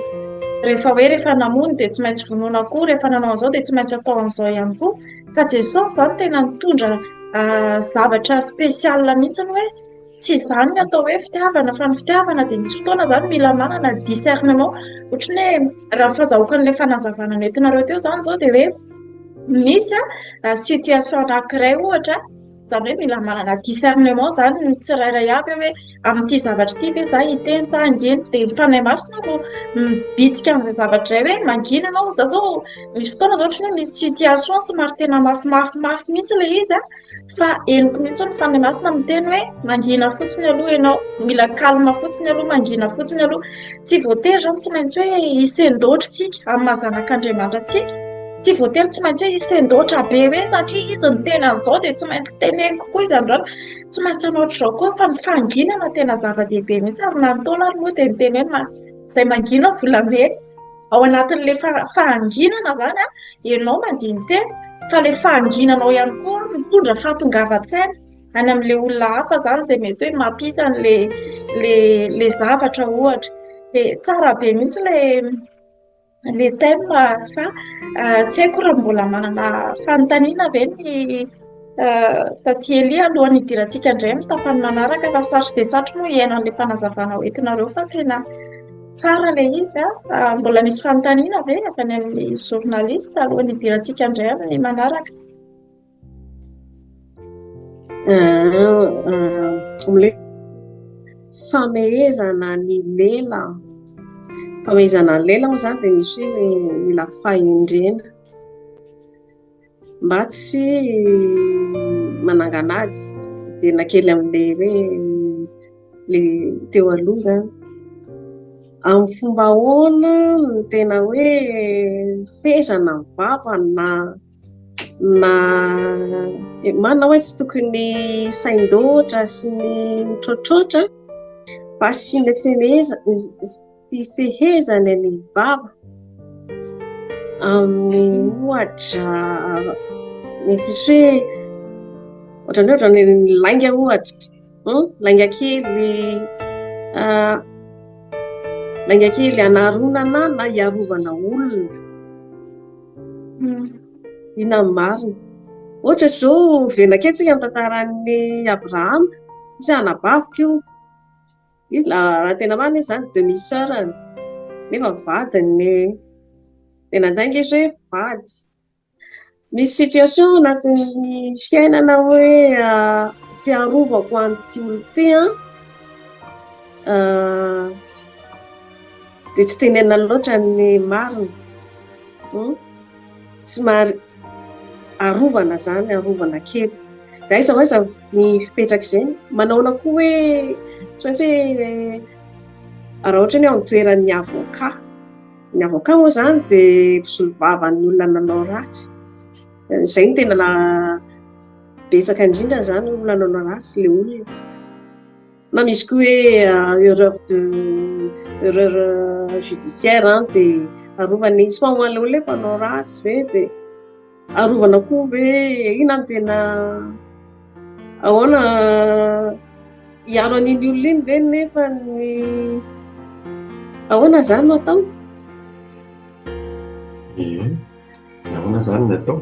Rehefa namono dia tsy maintsy vonoina koa, rehefa nanao an'izao dia tsy maintsy atao an'izao ihany koa. Fa Jesosy zany tena nitondra zavatra spesiala mihitsiny hoe tsy izany ny atao hoe fitiavana, fa ny fitiavana dia misy fotoana zany mila manana discernement. Ohatrany hoe raha fahazahoakan'ilay fanazavana nentinareo teo zany zao dia hoe misy situation anankiray ohatra izany hoe mila manana discernement zany ny tsirairay avy hoe amin'ity zavatra ity ve za hiteny sa angina, dia ny fanahy masina no mibitsika an'izay zavatra izay hoe mangina ianao. Za zao misy fotoana zao ohatrany hoe misy situation somary tena mafimafy mihitsy ilay izy fa henoko mihitsy ny fanahy masina miteny hoe mangina fotsiny aloha ianao, mila calme fotsiny aloha, mangina fotsiny aloha. Tsy voatery zany tsy maintsy hoe hisendoatra tsika amin'ny mahazanak'Andriamanitra tsika, tsy voatery tsy maintsy hoe hisendoatra be hoe satria izy ny tena an'izao dia tsy maintsy teneniko koa izy androany, tsy maintsy anao ohatr'izao koa. Fa ny fanginana tena zava-dehibe mihitsy ary na ny taona ary moa dia nitenena izay mangina volamena. Ao anatin'ilay fahanginana zany ianao mandiny teny, fa ilay fahanginanao ihany koa mitondra fahatongavan-tsaina any amin'ilay olona hafa zany izay mety hoe mampisy an'ilay zavatra ohatra. Dia tsara be mihitsy ilay thème fa tsy haiko raha mbola manana fanontaniana ve ny Taty Elia alohan'ny hidirantsika indray amin'ny tapany manaraka, fa sarotry dia sarotry moa hiaina an'ilay fanazavana hoentinareo fa tena tsara ilay izy. Mbola misy fanontaniana ve avy any amin'ny journaliste alohan'ny hidirantsika indray amin'ny manaraka? Famehezana ny lela moa zany dia misy hoe mila fahendrena mba tsy mananganady dia nakely amin'ilay hoe le teo aloha zany. Amin'ny fomba ahoana no tena hoe fehezana ny vava na manana hoe tsy tokony saindoatra sy ny mitrôtrôtra fa sy ny fifehezana ny vava amin'ny ohatra misy hoe ohatrany lainga ohatra, lainga kely anaronana na iarovana olona. Ina marina ohatra zao venaketsika ny tantaran'ny Abrahama, misy anabavika io izy raha tena marina izy zany demi-sœur nefa vadiny dia nandainga izy hoe vady. Misy situation anatin'ny fiainana hoe fiarovako an'ity olo ty dia tsy tenena loatra ny marina, somary arovana zany, arovana kely. Dia aiza ho aiza ny fipetraka izay manaona koa hoe tsy maintsy hoe raha ohatra ny ao an-toeran'ny avocat. Ny avocat moa zany dia mpisolom-bavan'ny olona nanao ratsy. Izay no tena betsaka indrindra zany olona nanao ratsy ilay olona. Na misy koa hoe erreur judiciaire dia arovany soit hoan'ilay olona mpanao ratsy ve dia arovana koa ve ina no tena ahoana hiaro an'iny olona iny ve nefa ny ahoana zany no atao? Ahoana zany no atao?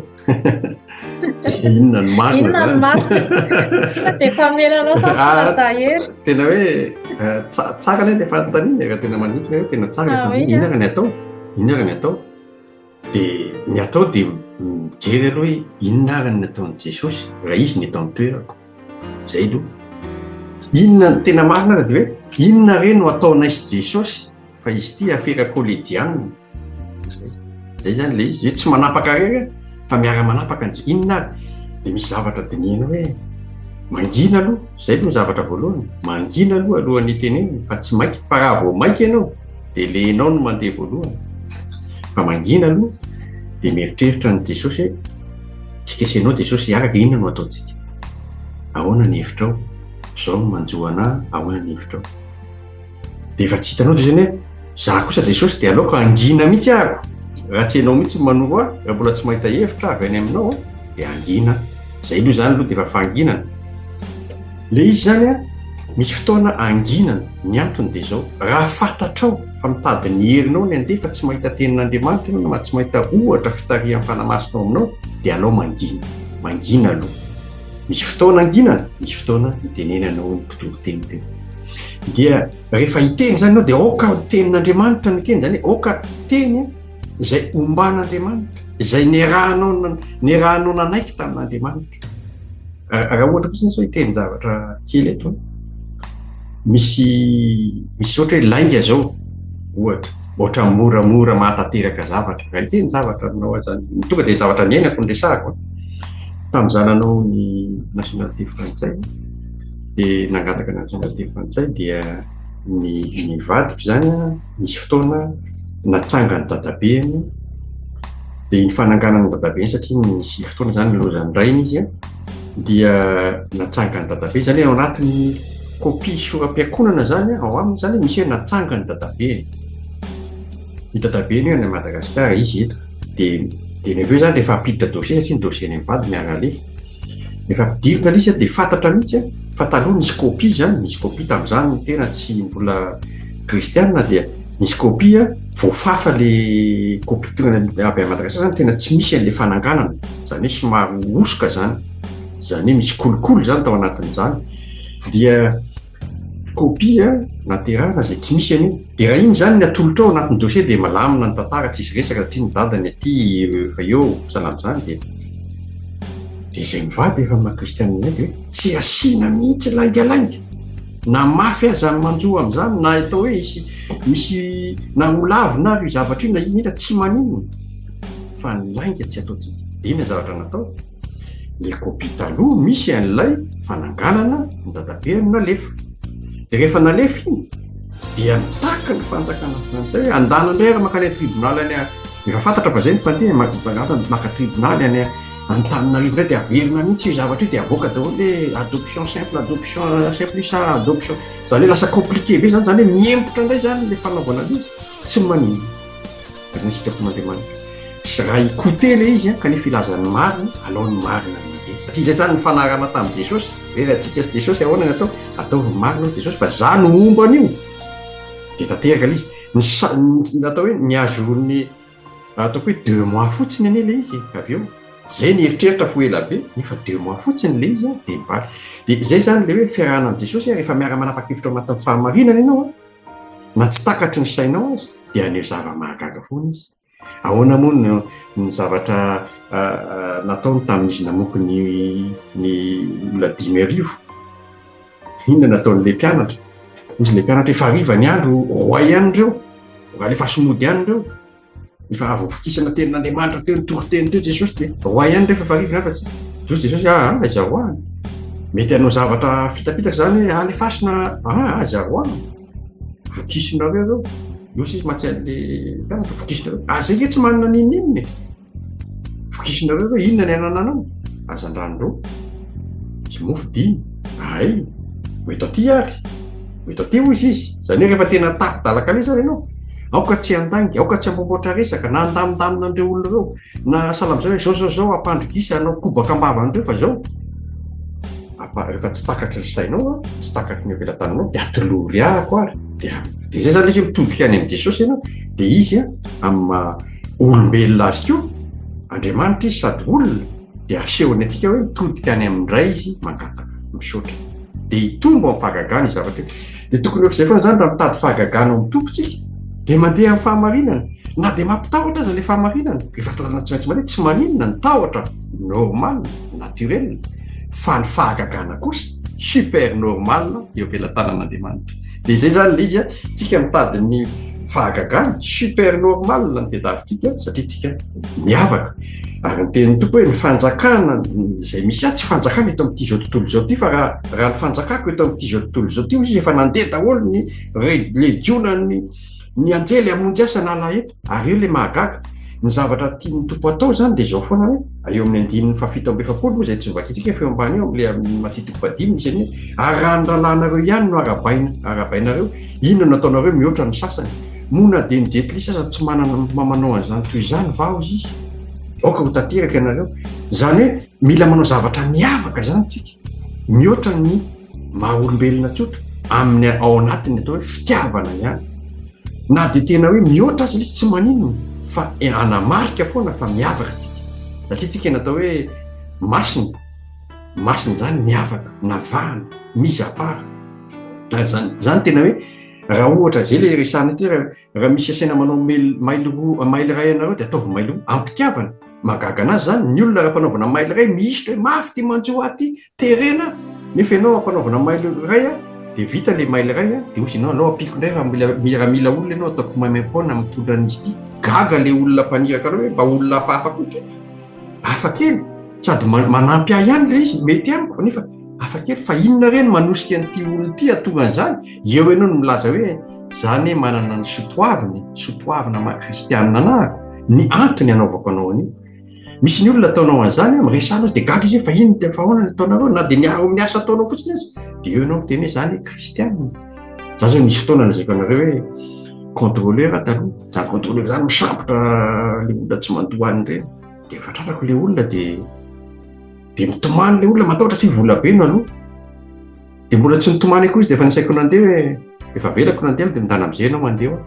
Inona ny marina zany? Dia famelanao fadahery. Tena hoe tsara ilay fanontaniana raha tena manintona hoe tena tsara inona ny atao? Inona ny atao? Dia ny atao dia mijery aloha hoe inona ny nataon'i Jesosy raha izy ny eto amin'ny toerako. Izay aloha. inona ny tena marina ary dia hoe inona re no ataonay sy Jesosy fa izy ty afera koledianina zay zany le izy hoe tsy manapaka rery fa miara manapaka ny inona ary dia misy zavatra dinihana hoe mangina aloha zay aloha ny zavatra voalohany mangina aloha alohan'ny teneny fa tsy maiky fa raha vao maiky ianao dia lenao no mandeha voalohany fa mangina aloha dia mieritreritra ny Jesosy hoe tsy kesenao Jesosy hiaraka inona no ataontsika ahoana ny hevitrao zao no manjoana ahoana ny hevitrao dia efa tsy hitanao dia zany hoe za kosa Jesosy dia aleoko angina mihitsy ahako raha tsy ianao mihitsy manoro aho raha mbola tsy mahita hevitra avy any aminao dia angina zay aloha zany aloha dia efa fanginana le izy zany a misy fotoana anginana ny antony dia zao raha fantatrao fa mitady ny herinao ny andeha fa tsy mahita tenin'Andriamanitra ianao na tsy mahita ohatra fitarihan'ny fanamasinao aminao dia alao mangina aloha misy fotoana anginana misy fotoana hitenenanao ny mpitory-teny teny dia rehefa hiteny zany ianao dia oka tenin'Andriamanitra no teny zany hoe oka teny izay omban'Andriamanitra izay nerahanao nanaiky tamin'Andriamanitra raha ohatra kosa zao hiteny zavatra kely eto misy ohatra hoe lainga zao ohatra moramora mahatateraka zavatra raha hiteny zavatra aminao zany tonga dia zavatra niainako ny resahako tamin'ny zananao ny nationalité frantsay dia nangataka nationalité frantsay dia ny vadiko zany misy fotoana natsangany dadabeany dia ny fananganany dadabeany satria misy fotoana zany lozany rainy izy dia natsangany dadabe zany ao anatin'ny kopia soram-piakonana zany ao aminy zany misy hoe natsangany dadabeany ny dadabeany hoe any Madagasikara izy eto dia ny aveo zany rehefa ampiditra dossier satria ny dossier ny mivady miaralefa rehefa ampidirina le izy dia fantatra mihitsy fa taloha misy kopia zany misy kopia tamin'izany ny tena tsy mbola kristianina dia misy kopia voafafa le kopia tonga avy a Madagasikara zany tena tsy misy an'le fananganana zany hoe somary osoka zany hoe misy kolokolo zany tao anatin'izany dia kopia naterahana zay tsy misy an'io dia raha iny zany ny atolotrao anatin'ny dossier dia malamina ny tantara tsisy resaka satria ny dadany aty fa eo salamy zany dia zay mivady efa amina kristianina dia tsy asiana mihitsy laingalainga na mafy aza manjoa amin'izany na atao hoe misy na olavina ary io zavatra io na iny tsy maninona fa ny lainga tsy ataontsika dia iny zavatra natao le kopia taloha misy an'ilay fananganana ny dadabeany nalefa dia rehefa nalefa iny dia mitaka ny fanjakana frantsay hoe andana indray ary makany tribunal any efa fantatra fa zay ny mpandeha maka tribunaly any Antananarivo indray dia averina mihitsy io zavatra io dia avoaka daholo hoe adoption simple plus adoption zany hoe lasa compliqué be zany hoe miempotra indray zany le fanaovana izy tsy manino zany sitrako Andriamanitra sy raha ikote le izy ka nefa ilazany marina alao ny marina satria zay zany ny fanarana tamin'i Jesosy hoe raha tsy Jesosy ahoana ny atao ny marina Jesosy fa za no omba an'io dia tanteraka le izy atao hoe niazo ny ataoko hoe 2 mois fotsiny ane le izy avy eo zay ny eritreritra fo ela be nefa 2 mois fotsiny le izy dia mivaly dia zay zany le hoe fiarahana amin'ny Jesosy rehefa miara manapa-kevitra ao anatin'ny fahamarinana ianao na tsy takatry ny sainao azy dia aneo zava-mahagaga foana izy ahoana moa ny zavatra nataony tamin'izy namoky ny olona 5,000 inona nataon'le mpianatra izy le mpianatra efa hariva ny andro roy ihany reo raha le fasomody ihany reo efa avofokisana tenin'Andriamanitra teo nitory-teny teo Jesosy dia roy ihany rehefa fariva ny afa-tsy Jesosy azahoany mety hanao zavatra fitapitaka zany hoe alefasina azahoany vokisinareo reo iosy izy mahatsy an'le mpianatra vokisinareo zay ke tsy manana ninoniny vokisinareo hoe inona ny anananao azan-dranondreo tsy mofo dimy ay mety aty ary mety aty ho izy zany hoe rehefa tena tapidalaka le zany ianao aoka tsy andangy aoka tsy ambomboatra resaka na andamindamina andreo olona reo na salam'izao hoe zao ampandrogisa anao kobaka ambavandreo fa zao rehefa tsy takatry ny sainao tsy takatry ny ampelantananao dia atolory ahako ary dia zay zany izy mitodika any amin'i Jesosy ianao dia izy amin'ny olombelona azy keo Andriamanitra izy sady olona dia asehony antsika hoe mitodika any amin'ndray izy mangataka misaotra dia hitombo amin'ny fahagagana izy zavatra dia tokony ohatr'izay foana zany raha mitady fahagagana ao amin'ny tompontsika dia mandeha amin'ny fahamarinana na dia mampitahotra aza le fahamarinana rehefa tanana tsy maintsy mandeha tsy maninona ny tahotra normal naturel fa ny fahagagana kosa super normal eo ampelantanan'Andriamanitra. Dia izay zany le izy a, tsika mitady ny fahagagana super normal ny tediavintsika satria tsika miavaka. Ary ny tenin'ny tompo hoe ny fanjakana izay misy ahy tsy fanjakana eto amin'ity zao tontolo zao ty, fa raha ny fanjakako eto amin'ity zao tontolo zao ty izy efa nandeha daholo ny legiona ny anjely amonjy asa na laeto, ary eo le mahagaga. Ny zavatra tian'ny tompo atao zany dia zao foana hoe eo amin'ny 9:7 moa izay tsy mivakitsika feo ambany eo amin'le matitiko vadimy misy any ary raha ny rahalanareo ihany no arabainareo, inona no ataonareo mihoatra ny sasany. Mona dia ny jetlis sasany tsy manana manao an'izany toy izany vao izy aoka ho tanteraka ianareo. Zany hoe mila manao zavatra miavaka zany tsika, mihoatra ny maha-olombelona tsotra amin'ny ao anatiny atao hoe fitiavana ihany. Na dia tena hoe mihoatra azy izy tsy maninona fa anamarika foana fa miavaka tsika. Satria tsika natao hoe masina zany miavaka, navahana, mizapara. Zany tena hoe raha ohatra zay le resana ty, raha misy asaina manao maily ray ianareo dia ataovy maily roa ampitiavana. Magaga anazy zany ny olona raha mpanaovana maily ray mihisitra hoe mafy ty manjo aty terena, nefa ianao ampanaovana maily ray dia vita le maily ray dia osy ianao alao ampiko ndray raha mila olona ianao ataoko maimaimpona mitondra an'izy ity. Gaga le olona mpaniraka reo hoe mba olona hafahafa koa hafa kely sady manampy ahy ihany le izy mety amiko, nefa hafa kely fa inona reny manosika an'ity olona ity atonga an'izany. Eo ianao no milaza hoe zany hoe manana ny sotoavina maha-kristianina anahako, ny antony anaovako anao an'io. Misy ny olona ataonao an'izany miresana azy dia gaga izy fa inona dia fahoana ny ataonareo, na dia ny asa ataonao fotsiny azy dia eo ianao miteny hoe zany kristianina. Za zao misy fotoana nazako anareo hoe contrôleur taloha, zany contrôleur zany misambotra le olona tsy mandoa any ireny, dia fatratrako le olona dia mitomany le olona matahotra tsy vola be no aloha, dia mbola tsy mitomany koa izy dia efa nisaiko nandeha hoe efa velako nandeha dia mindana amin'izay ianao mandeha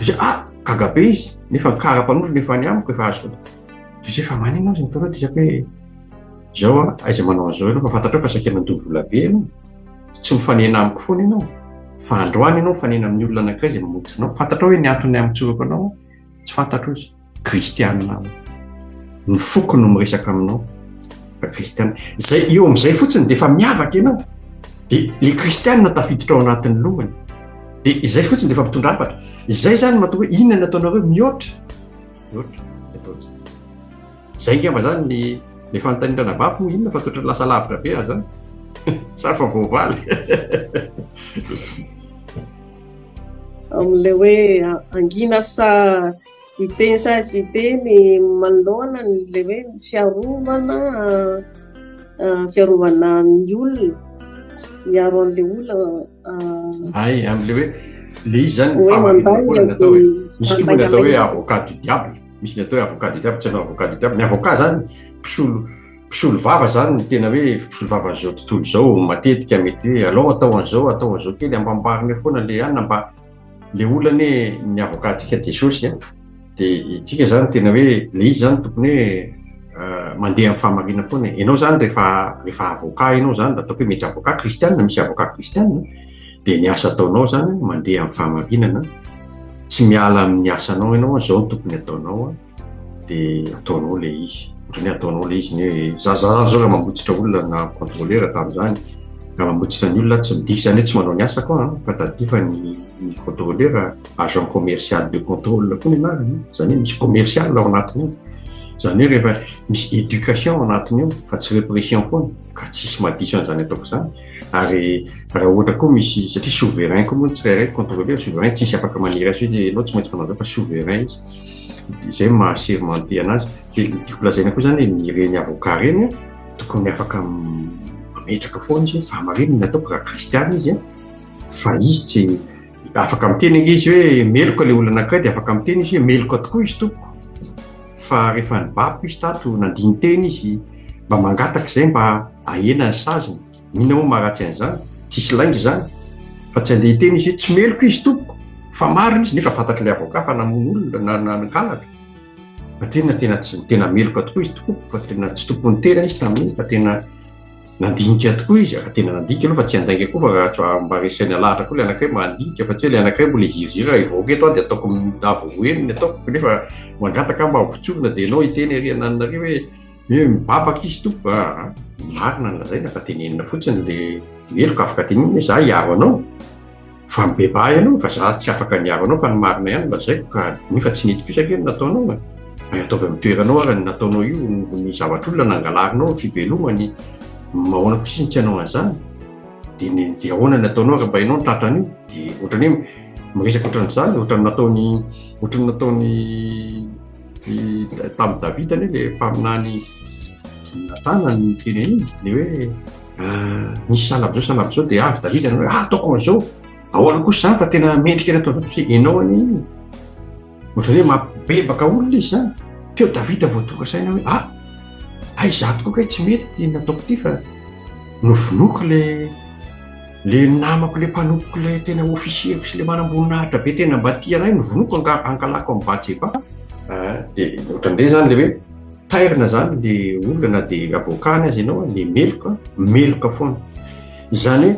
dia gaga be izy nefa kara-panondro nefa any amiko efa azoko dia efa manina azy nitaona dia hoe zao aiza manao an'izao ianao fa fantatrao fa saika nandoa vola be ianao, tsy mifanena amiko foana ianao fa androany ianao mifanena amin'ny olona anankiray izay mamotsy anao. Fantatrao hoe ny antony amitsorako anao tsy fantatro izy kristianina ny foko no miresaka aminao fa kristianina zay eo amin'izay fotsiny dia efa miavaka ianao. Dia le kristianina tafiditra ao anatin'ny lohany dia izay fotsiny dia efa mitondra hafatra. Izay zany mahatonga hoe inona no ataonareo mihoatra zay ngamba zany le fanontaniana vavy moa inona fa toetra lasa lavitra be azy zany sa fa voavaly. Amin'ilay hoe angina sa hiteny sa tsy hiteny manoloana le hoe fiarovana ny olona miaro an'le olona ay amin'le hoe le izy zany fahamarina atao hoe misy koa ny atao hoe avocat du diable, misy ny atao hoe avocat du diable, tsy hanao avocat du diable. Ny avocat zany mpisolo vava zany ny tena hoe mpisolo vava zao tontolo zao matetika mety hoe alao atao an'izao kely ambambariny foana le anina mba le olana hoe ny avocatsika Jesosy dia tsika zany tena hoe le izy zany tokony hoe mandeha amin'ny fahamarina foana. Ianao zany rehefa avocat ianao zany ataoko hoe mety avocat kristianina, misy avocat kristianina dia ny asa ataonao zany mandeha amin'ny fahamarinana, tsy miala amin'ny asanao ianao zao tokony ataonao dia ataonao le izy. Ataonao le izy ny zao raha mambotsitra olona na contrôleur tamin'izany ka mambotsitra ny olona tsy midika zany hoe tsy manao ny asa koa fa tadia fa ny contrôleur agent commercial de contrôle koa ny anarany, zany hoe misy commercial ao anatiny io, zany hoe rehefa misy éducation ao anatiny io fa tsy répression foana ka tsisy madiso an'izany ataoko zany. Ary raha ohatra koa misy satria souverain koa moa tsirairay contrôleur souverain tsy misy afaka maniry azy hoe ianao tsy maintsy manao fa souverain izy izay mahasermenté anazy. Dia tiako lazaina koa zany ny reny avocat reny tokony afaka mametraka foana izy fahamarinana ataoko raha kristianina izy fa izy tsy afaka miteny izy hoe meloko le olona anankiray dia afaka miteny izy hoe meloko tokoa izy tompoko, fa rehefa nibabiko izy tato nandiny teny izy mba mangataka izay mba ahena ny saziny. Mihina moa maharatsy an'izany tsisy laingy zany fa tsy andeha hiteny izy hoe tsy meloko izy tompoko fa marina izy nefa fantatry le avocat fa namono olona nakalaka fa tena meloka tokoa izy tokoa fa tena tsy tompony tena izy tamin'iny fa tena nandinika tokoa izy tena nandinika aloha fa tsy andainga koa fa mba resaina lahatra koa le anankiray mandinika fa tsy hoe le anankiray mbola zirzira ivoaka eto dia ataoko avoeniny ataoko nefa mangataka mba hopotsorona dia ianao hiteny ery ananareo hoe mibabaka izy tompoko marina ny lazaina fa tenenina fotsiny Meloko afaka teny hoe za hiaro anao fa mibeba ianao fa za tsy afaka niaro anao fa ny marina ihany mba zay ka nefa tsy nety kosa kely nataonao ataovy amin'ny toeranao ary ny nataonao io ny zavatr'olona nangalarinao fivelomany mahoana kosa ny tsy hanao an'izany dia ahoana ny nataonao raha mba ianao ny tatrany io dia ohatrany hoe miresaka ohatran'izany ohatrany nataony tamin'ny Davida anie le mpaminany Natana ny teny iny le hoe nisy salabizao dia avy Davida hoe ataoko an'izao ahoana kosa zany fa tena mendrika nataonao sy ianao any iny ohatrany hoe mampibebaka olona izy zany teo Davida voatoka saina hoe aizato koa kay tsy mety ty nataoko ty fa novonoiko le namako le mpanompoka le tena ofisieko sy le manamboninahitra be tena mba ty anay novonoiko ankalako amin'ny Batseba dia ohatran'ireny zany le hoe tairina zany le olona na dia avokany azy ianao le meloka foana izany hoe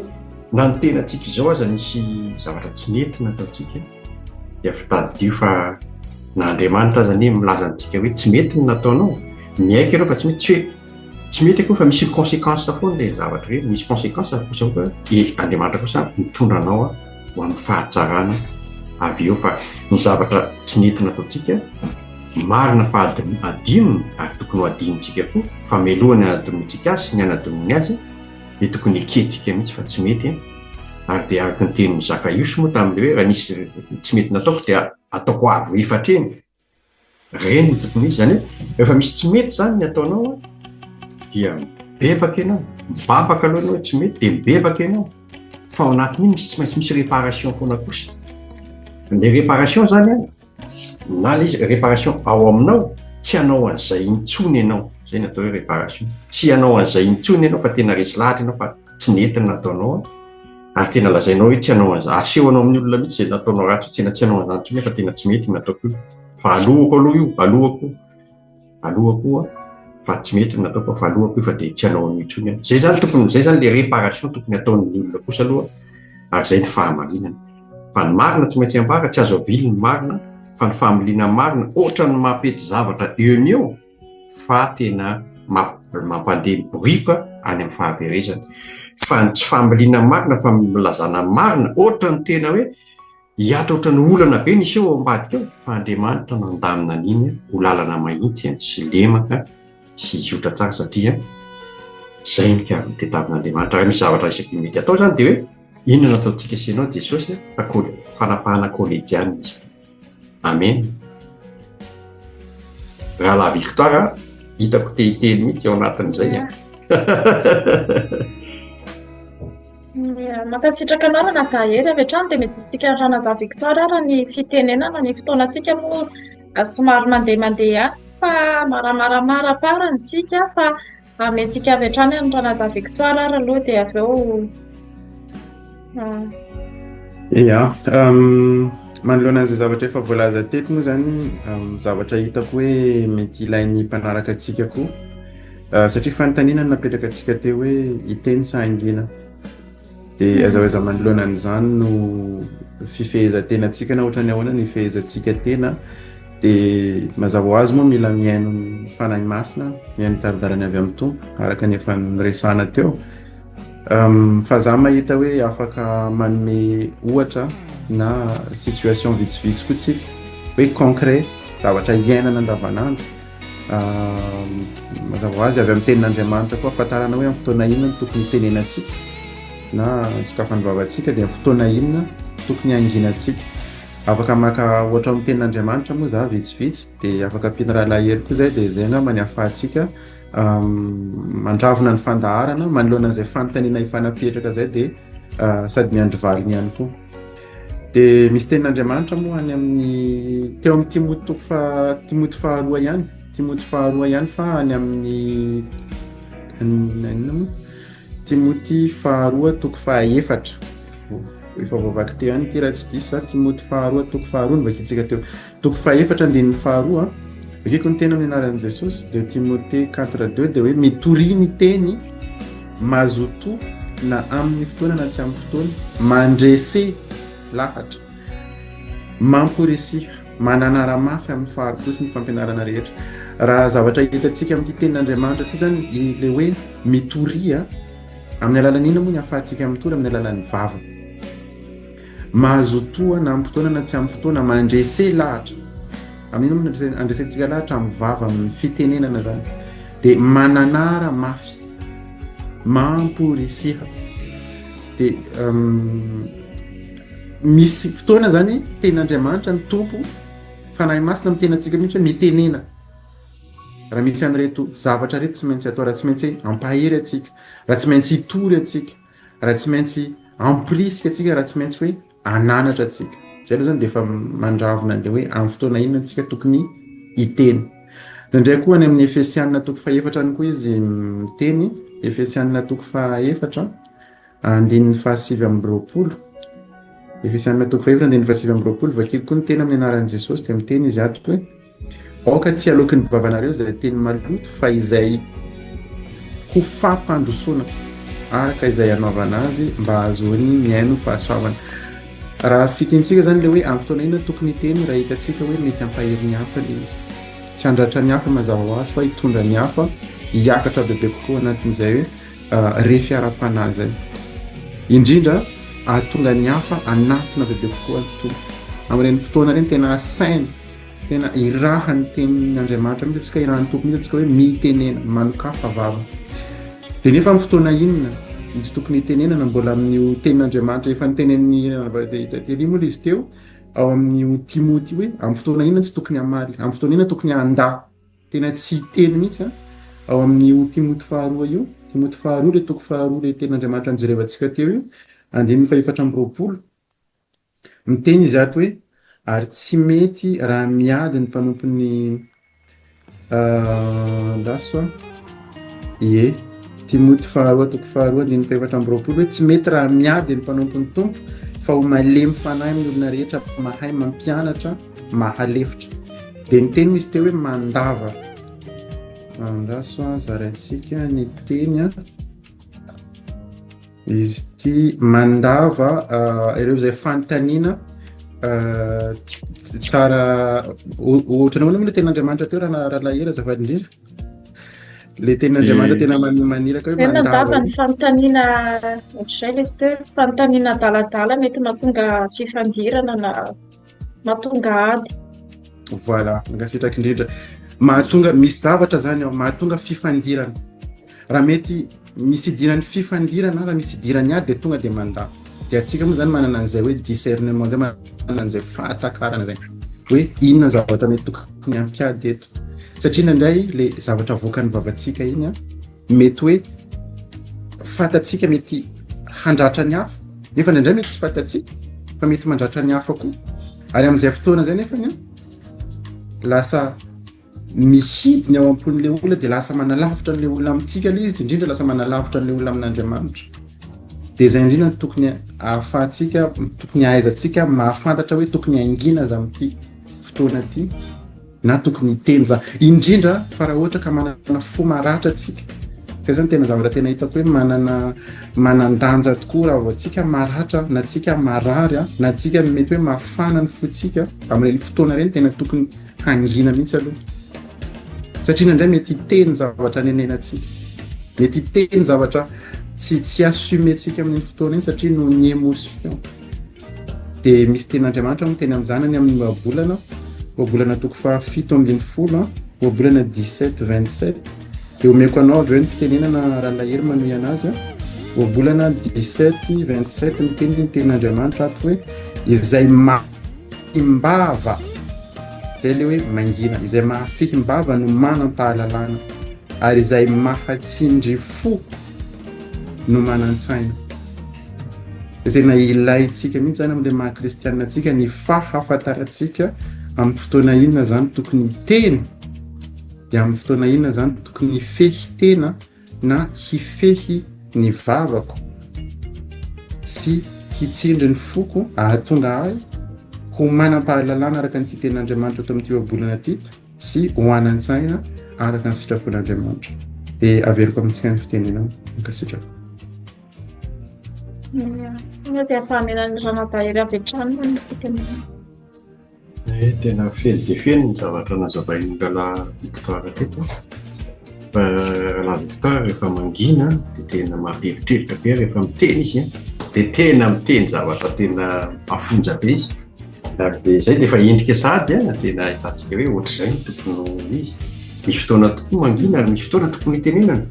na ny tenantsika izao aza nisy zavatra tsy mety nataontsika dia fitadidio fa na Andriamanitra zany milaza antsika hoe tsy mety ny nataonao miaika ianao fa tsy mety akoa fa misy conséquence foana le zavatra hoe misy conséquence kosa koa Andriamanitra kosa mitondra anao ho amin'ny fahatsarana avy eo fa ny zavatra tsy mety nataontsika marina fa adinony ary tokony ho adinontsika koa fa melohany anadinontsika azy sy ny anadinony azy dia tokony ekentsika mihitsy fa tsy mety ary dia araka ny tenin'ny Zakaiosy moa tamin'le hoe raha nisy tsy mety nataoko dia ataoko avo efatra eny reny tokony izy zany hoe rehefa misy tsy mety zany ny ataonao dia bebaka ianao mibabaka aloha ianao tsy mety dia mibebaka ianao fa ao anatin'iny tsy maintsy misy réparation foana kosa le réparation zany na le izy réparation ao aminao tsy hanao an'izay intsony ianao zay ny atao hoe réparation tsy hanao an'izay intsony ianao fa tena resy lahatra ianao fa tsy nety nataonao ary tena lazainao hoe tsy hanao an'izay asehoanao amin'ny olona mihitsy zay nataonao ratsy tena tsy hanao an'izany intsony fa tena tsy mety nataoko io fa alohako aloha io alohako fa tsy mety nataoko fa alohako io fa dia tsy hanao an'intsony zay zany le réparation tokony ataon'ny olona kosa aloha ary zay ny fahamarinana fa ny marina tsy maintsy ambara tsy azo avily ny marina fa ny familiana marina ohatra ny mampety zavatra eo ny eo fa tena mampandeha borika any amin'ny fahaverezana fa ny tsy familiana marina fa milazana marina ohatra ny tena hoe hiatra ohatra ny olana be nisy eo ambadika eo fa Andriamanitra nandamina an'iny ho lalana mahitsy sy lemaka sy zotra tsara satria zay ny kary tetavina misy zavatra isaky mety atao zany dia hoe inona nataontsika sy ianao Jesosy fa fanapahana kollejiana izy ty amen raha la victoire hitako tehiteny mihitsy ao anatin'izay mankasitraka anao na tahery avy hatrany dia mety tsika ranada victoire raha ny fitenenana ny fotoanantsika moa somary mandeha ihany fa maramaramara parantsika fa amentsika avy hatrany ny ranada victoire raha aloha dia avy eo manoloana an'izay zavatra efa voalaza teto moa zany zavatra hitako hoe mety ilain'ny mpanaraka antsika koa satria fanontaniana napetraka antsika teo hoe hiteny sa angina dia azahoaiza manoloana an'izany no fifehezan-tenantsika na ohatrany ahoana ny fifehezantsika tena dia mazava ho azy moa mila miaino ny fanahy masina miaino taridarany avy amin'ny tompo araka ny efa niresahana teo fa za mahita hoe afaka manome ohatra na situation vitsivitsy koa tsika hoe concret zavatra iainana andavanandro mazava ho azy avy amin'ny tenin'Andriamanitra koa ahafantarana hoe amin'ny fotoana inona no tokony tenenantsika na sokafany vavantsika dia amin'ny fotoana inona tokony anginantsika afaka maka ohatra amin'ny tenin'Andriamanitra moa za vitsivitsy dia afaka ampiana rahalahery koa zay dia zay angamba ny ahafahantsika mandravona ny fandaharana manoloana an'izay fanontaniana ifanapetraka zay dia sady miandry valiny ihany koa dia misy tenin'Andriamanitra moa any amin'ny teo amin'ny Timoty faharoa ihany fa any amin'ny Timoty faharoa toko fahaefatra efa voavaky teo ihany ty raha tsy diso za Timoty faharoa toko faharoa no vakitsika teo toko fahaefatra andininy faharoa vakiko ny tena amin'ny anaran'i Jesosy de Timothée 4:2 dia hoe mitory ny teny mazoto na amin'ny fotoana na tsy amin'ny fotoana mandrese lahatra mamporesiha mananara mafy amin'ny faharoa sy ny fampianarana rehetra raha zavatra hitantsika amin'ny tenin'Andriamanitra ty zany le hoe mitoria amin'ny alalan'ina moa ny ahafahantsika mitory amin'ny alalan'ny vava. Mahazo toa na amin'ny fotoana na tsy amin'ny fotoana mandrese lahatra. Amin'ino moa andresentsika lahatra amin'ny vava amin'ny fitenenana zany. Dia mananara mafy, mamporisiha. Dia misy fotoana zany ten'Andriamanitra ny tompo fanahy masina amin'ny tenantsika mihitsy hoe mitenena. Raha misy an'ireto zavatra reto tsy maintsy atao, raha tsy maintsy ampahery atsika, raha tsy maintsy hitory atsika, raha tsy maintsy amporisika atsika, raha tsy maintsy hoe ananatra atsika. Zay aloha zany dia efa mandravona an'ilay hoe amin'ny fotoana inona antsika tokony hiteny. Indray koa any amin'ny Efesianina toko 4 any koa izy miteny, Efesianina toko 4 andininy 7:20. Efesianina toko 4 andininy 7:20 vakiko koa ny teny amin'ny anaran'i Jesosy dia miteny izy ato hoe aoka tsy aloky ny vavanareo izay teny maloto fa izay ho fampandrosoana araka izay anaovana azy mba ahazoany miaino fahasoavana. Raha fitentsika zany le hoe amin'ny fotoana inona tokony hiteny raha hitantsika hoe mety ampahery ny hafa le izy. Tsy handratra ny hafa mazava ho azy fa hitondra ny hafa hiakatra bebe kokoa anatin'izay hoe refiaram-panahy zay. Indrindra ahatonga ny hafa anatina bebe kokoa ny tompo. Amin'ireny fotoana ireny tena asaina, tena irahan'ny tenin'Andriamanitra mihitsy atsika, irahan'ny tompo mihitsy atsika hoe mitenena, manokafa vava. Dia nefa amin'ny fotoana inona izy tokony hitenenana mbola amin'io tenin'Andriamanitra efa nitenen'ny tately moa izy teo ao amin'io Timoty hoe amin'ny fotoana inona tsy tokony hamaly, amin'ny fotoana inona tokony handà, tena tsy hiteny mihitsy ao amin'io Timoty 2 io, Timoty 2 le toko 2 le tenin'Andriamanitra nijerevantsika teo io, andininy 4:20 miteny izy ato hoe ary tsy mety raha miady ny mpanompon'ny laso ie Timoty 2 toko 2 andininy 4:20 hoe tsy mety raha miady ny mpanompon'ny tompo fa ho malemy fanahy amin'ny olona rehetra mahay mampianatra mahalefitra. Dia ny teny misy teo hoe mandava. Andraso zaraintsika ny teny izy ty mandava ireo izay fanontaniana tsara ohatra nahoana moa le tenin'Andriamanitra teo raha lahera azafady indrindra. Le tenin'Andriamanitra tena maniraka hoe mandava ny fanontaniana ohatr'izay le izy teo fanontaniana adaladala mety mahatonga fifandirana na mahatonga ady. Voilà, ngasitraka indrindra. Mahatonga misy zavatra zany ao, mahatonga fifandirana. Raha mety misy idiran'ny fifandirana, raha misy idirany ady dia tonga dia mandava. Dia atsika moa zany manana an'izay hoe discernement zay, manana an'izay fahatakarana zay hoe inona zavatra mety tokony hampiady eto. Satria indraindray le zavatra voakan'ny vavantsika iny mety hoe fatatsika mety handratra ny hafa, nefa indraindray mety tsy fatatsika fa mety mandratra ny hafa koa. Ary amin'izay fotoana zay nefa lasa mihidiny ao amponin'le olona dia lasa manalavitra n'le olona amintsika le izy, indrindra lasa manalavitra n'le olona amin'Andriamanitra. Dia izay indrindra tokony ahafahantsika, tokony ahaizantsika mahafantatra hoe tokony haingina aza amin'ity fotoana ity na tokony hiteny za indrindra fa raha ohatra ka manana fo maratra atsika. Zay zany tena zavatra tena hitako hoe manandanja tokoa raha vao atsika maratra na atsika marary na atsika mety hoe mafana ny fotsika amin'ireny fotoana ireny tena tokony hangina mihitsy aloha. Satria indraindray mety hiteny zavatra nenenantsika, mety hiteny zavatra tsy assumentsika amin'ny fotoana iny satria no ny émotion. Dia misy tenin'Andriamanitra moa teny amin'ny zanany amin'ny ohabolana toko 7:20, ohabolana 17:27. Dia omeko anao avy eo ny fitenenana raha lahery manohy anazy. Ohabolana 17:27 miteny ny tenin'Andriamanitra ato hoe izay mahimbava, zay le hoe mangina, izay mahafihimbava no manam-pahalalana ary izay mahatsindry fo no manan-tsaina. Dia tena ilayntsika mihitsy zany amin'ilay maha-kristianina antsika ny fahafantarantsika amin'ny fotoana inona zany tokony hiteny, dia amin'ny fotoana inona zany tokony hifehy tena na hifehy ny vavako sy hitsindry ny foko ahatonga ahy ho manam-pahalalana araka ny tenin'Andriamanitra eto amin'ity ohabolana ity sy ho anan-tsaina araka ny sitrapon'Andriamanitra. Dia averiko amintsika ny fitenenana ankasitraka. Dia fahamenan'ny zana-bahery avy hatrany ny fitenenana. Tena feno dia feno ny zavatra nazavain'ny lalahy Victoire teto. lavitra rehefa mangina dia tena mamperitreritra be rehefa miteny izy dia tena miteny zavatra tena afonja be izy. Dia izay dia efa endrika sady tena hitantsika hoe ohatr'izay ny tokony izy. Misy fotoana tokoa mangina ary misy fotoana tokony hitenenana.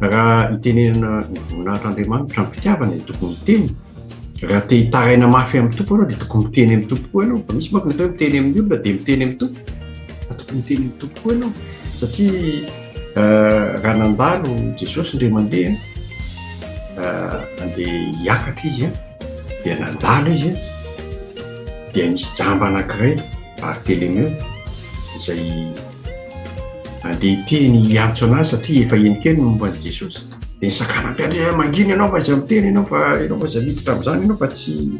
Raha hitenenana ny voninahitran'Andriamanitra amin'ny fitiavana dia tokony hiteny. Raha te hitaraina mafy amin'ny tompo ianao dia tokony miteny amin'ny tompo koa ianao. Misy manko ny atao hoe miteny amin'ny olona dia miteny amin'ny tompo. Tokony miteny amin'ny tompo koa ianao satria raha nandalo Jesosy indray mandeha andeha hiakatra izy dia nandalo izy dia nisy jamba anankiray Barthélemy izay andeha hiteny hiantso anazy satria efa enikeny no momba an'i Jesosy. Dia nisakana ampian'izay mangina ianao fa iza miteny ianao fa iza miditra amin'izany ianao fa tsy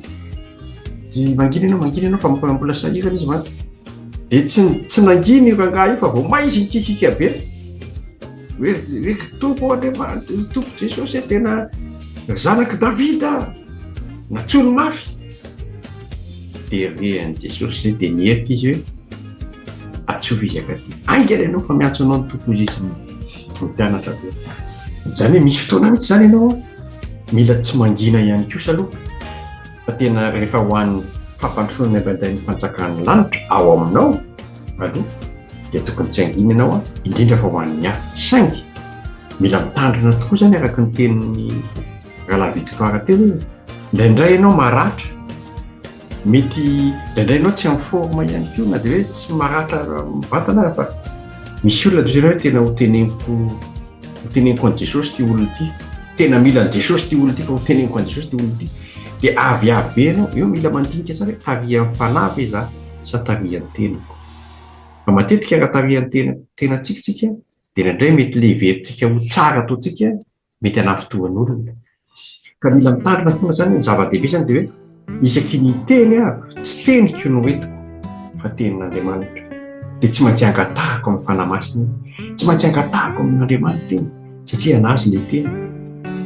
mangina ianao fa mbola sahirana izy mantsy. Dia tsy nangina io rangahy io fa vao maizy nikikika be hoe tompo Andriamanitra, tompo Jesosy tena zanaky Davida, natsony mafy. Dia rehan'i Jesosy dia nierika izy hoe atsovy izy akaty. Aingana ianao fa miantso anao ny tompo izy mpianatra be. Izany hoe misy fotoana mihitsy izany ianao mila tsy mangina ihany koa saloha fa tena rehefa ho an'ny fampandrosoana ny fanjakan'ny lanitra ao aminao aloha dia tokony tsy angina ianao indrindra fa ho an'ny hafa. Saingy mila mitandrina tokoa izany araka ny tenin'ny Rahalahy Victoire teo hoe indraindray ianao maratra, mety indraindray ianao tsy amin'ny forme ihany koa na dia hoe tsy maratra mivantana fa misy olona toy izany hoe tena hoteneniko an'i Jesosy ty olona ty, tena mila an'i Jesosy ty olona ty fa hoteneniko an'i Jesosy ty olona ty. Dia avy be ianao eo mila mandinika tsara hoe tarihan'ny fanahy ve za sa tarihan'ny tenako. Fa matetika raha tarihan'ny tenantsika dia indraindray mety le heverintsika ho tsara ataontsika mety hanafitohan'olona. Ka mila mitandrina foana zany ny zava-dehibe zany dia hoe isaky ny teny tsy teniko no entiko fa tenin'Andriamanitra. Dia tsy maintsy angatahako amin'ny fanahy masina, tsy maintsy angatahako amin'Andriamanitra iny satria anazy ilay teny.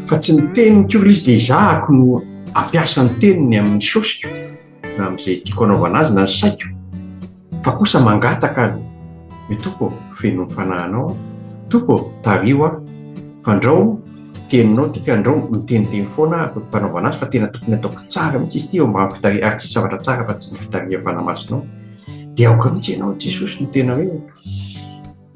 Fa tsy ny teniko izy dia izahako no ampiasa ny teniny amin'ny saosiko na amin'izay tiako anaovana azy na ny saiko. Fa kosa mangataka hoe tompo feno ny fanahinao, tompo tario fandrao teninao tika andrao miteniteny foana ako mpanaovana azy fa tena tokony ataoko tsara mihitsy izy ty eo mba fitaria ary tsy zavatra tsara fa tsy ny fitaria fanahy masinao. Dia aoka mihitsy ianao Jesosy no tena hoe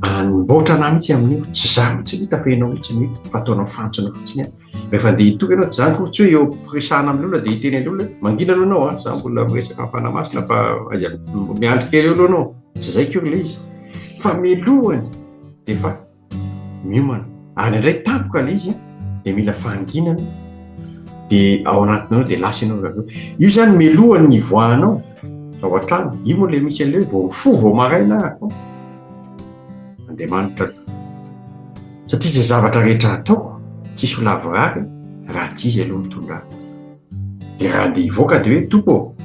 anomboatra anahy mihitsy amin'io, tsy za mihitsy ny tafenao mihitsy mety fa ataonao fantsona fotsiny rehefa andeha hitory ianao tsy zany koa tsy hoe eo ampiresahana amin'olona dia hiteny an'olona mangina aloha anao za mbola miresaka amin'ny fanahy masina fa aiza miandry kely eo aloha anao, tsy zay koa ilay izy fa milohany dia efa miomana ary indray tampoka ilay izy dia mila fanginana dia ao anatinao dia lasa ianao io zany milohany ny voahanao ao an-trano. Io moa ilay misy an'ilay vao mifo vao maraina ako Andriamanitra satria izay zavatra rehetra ataoko tsisy ho lavorary raha tsy izy aloha mitondra. Dia raha andeha hivoaka dia hoe tompo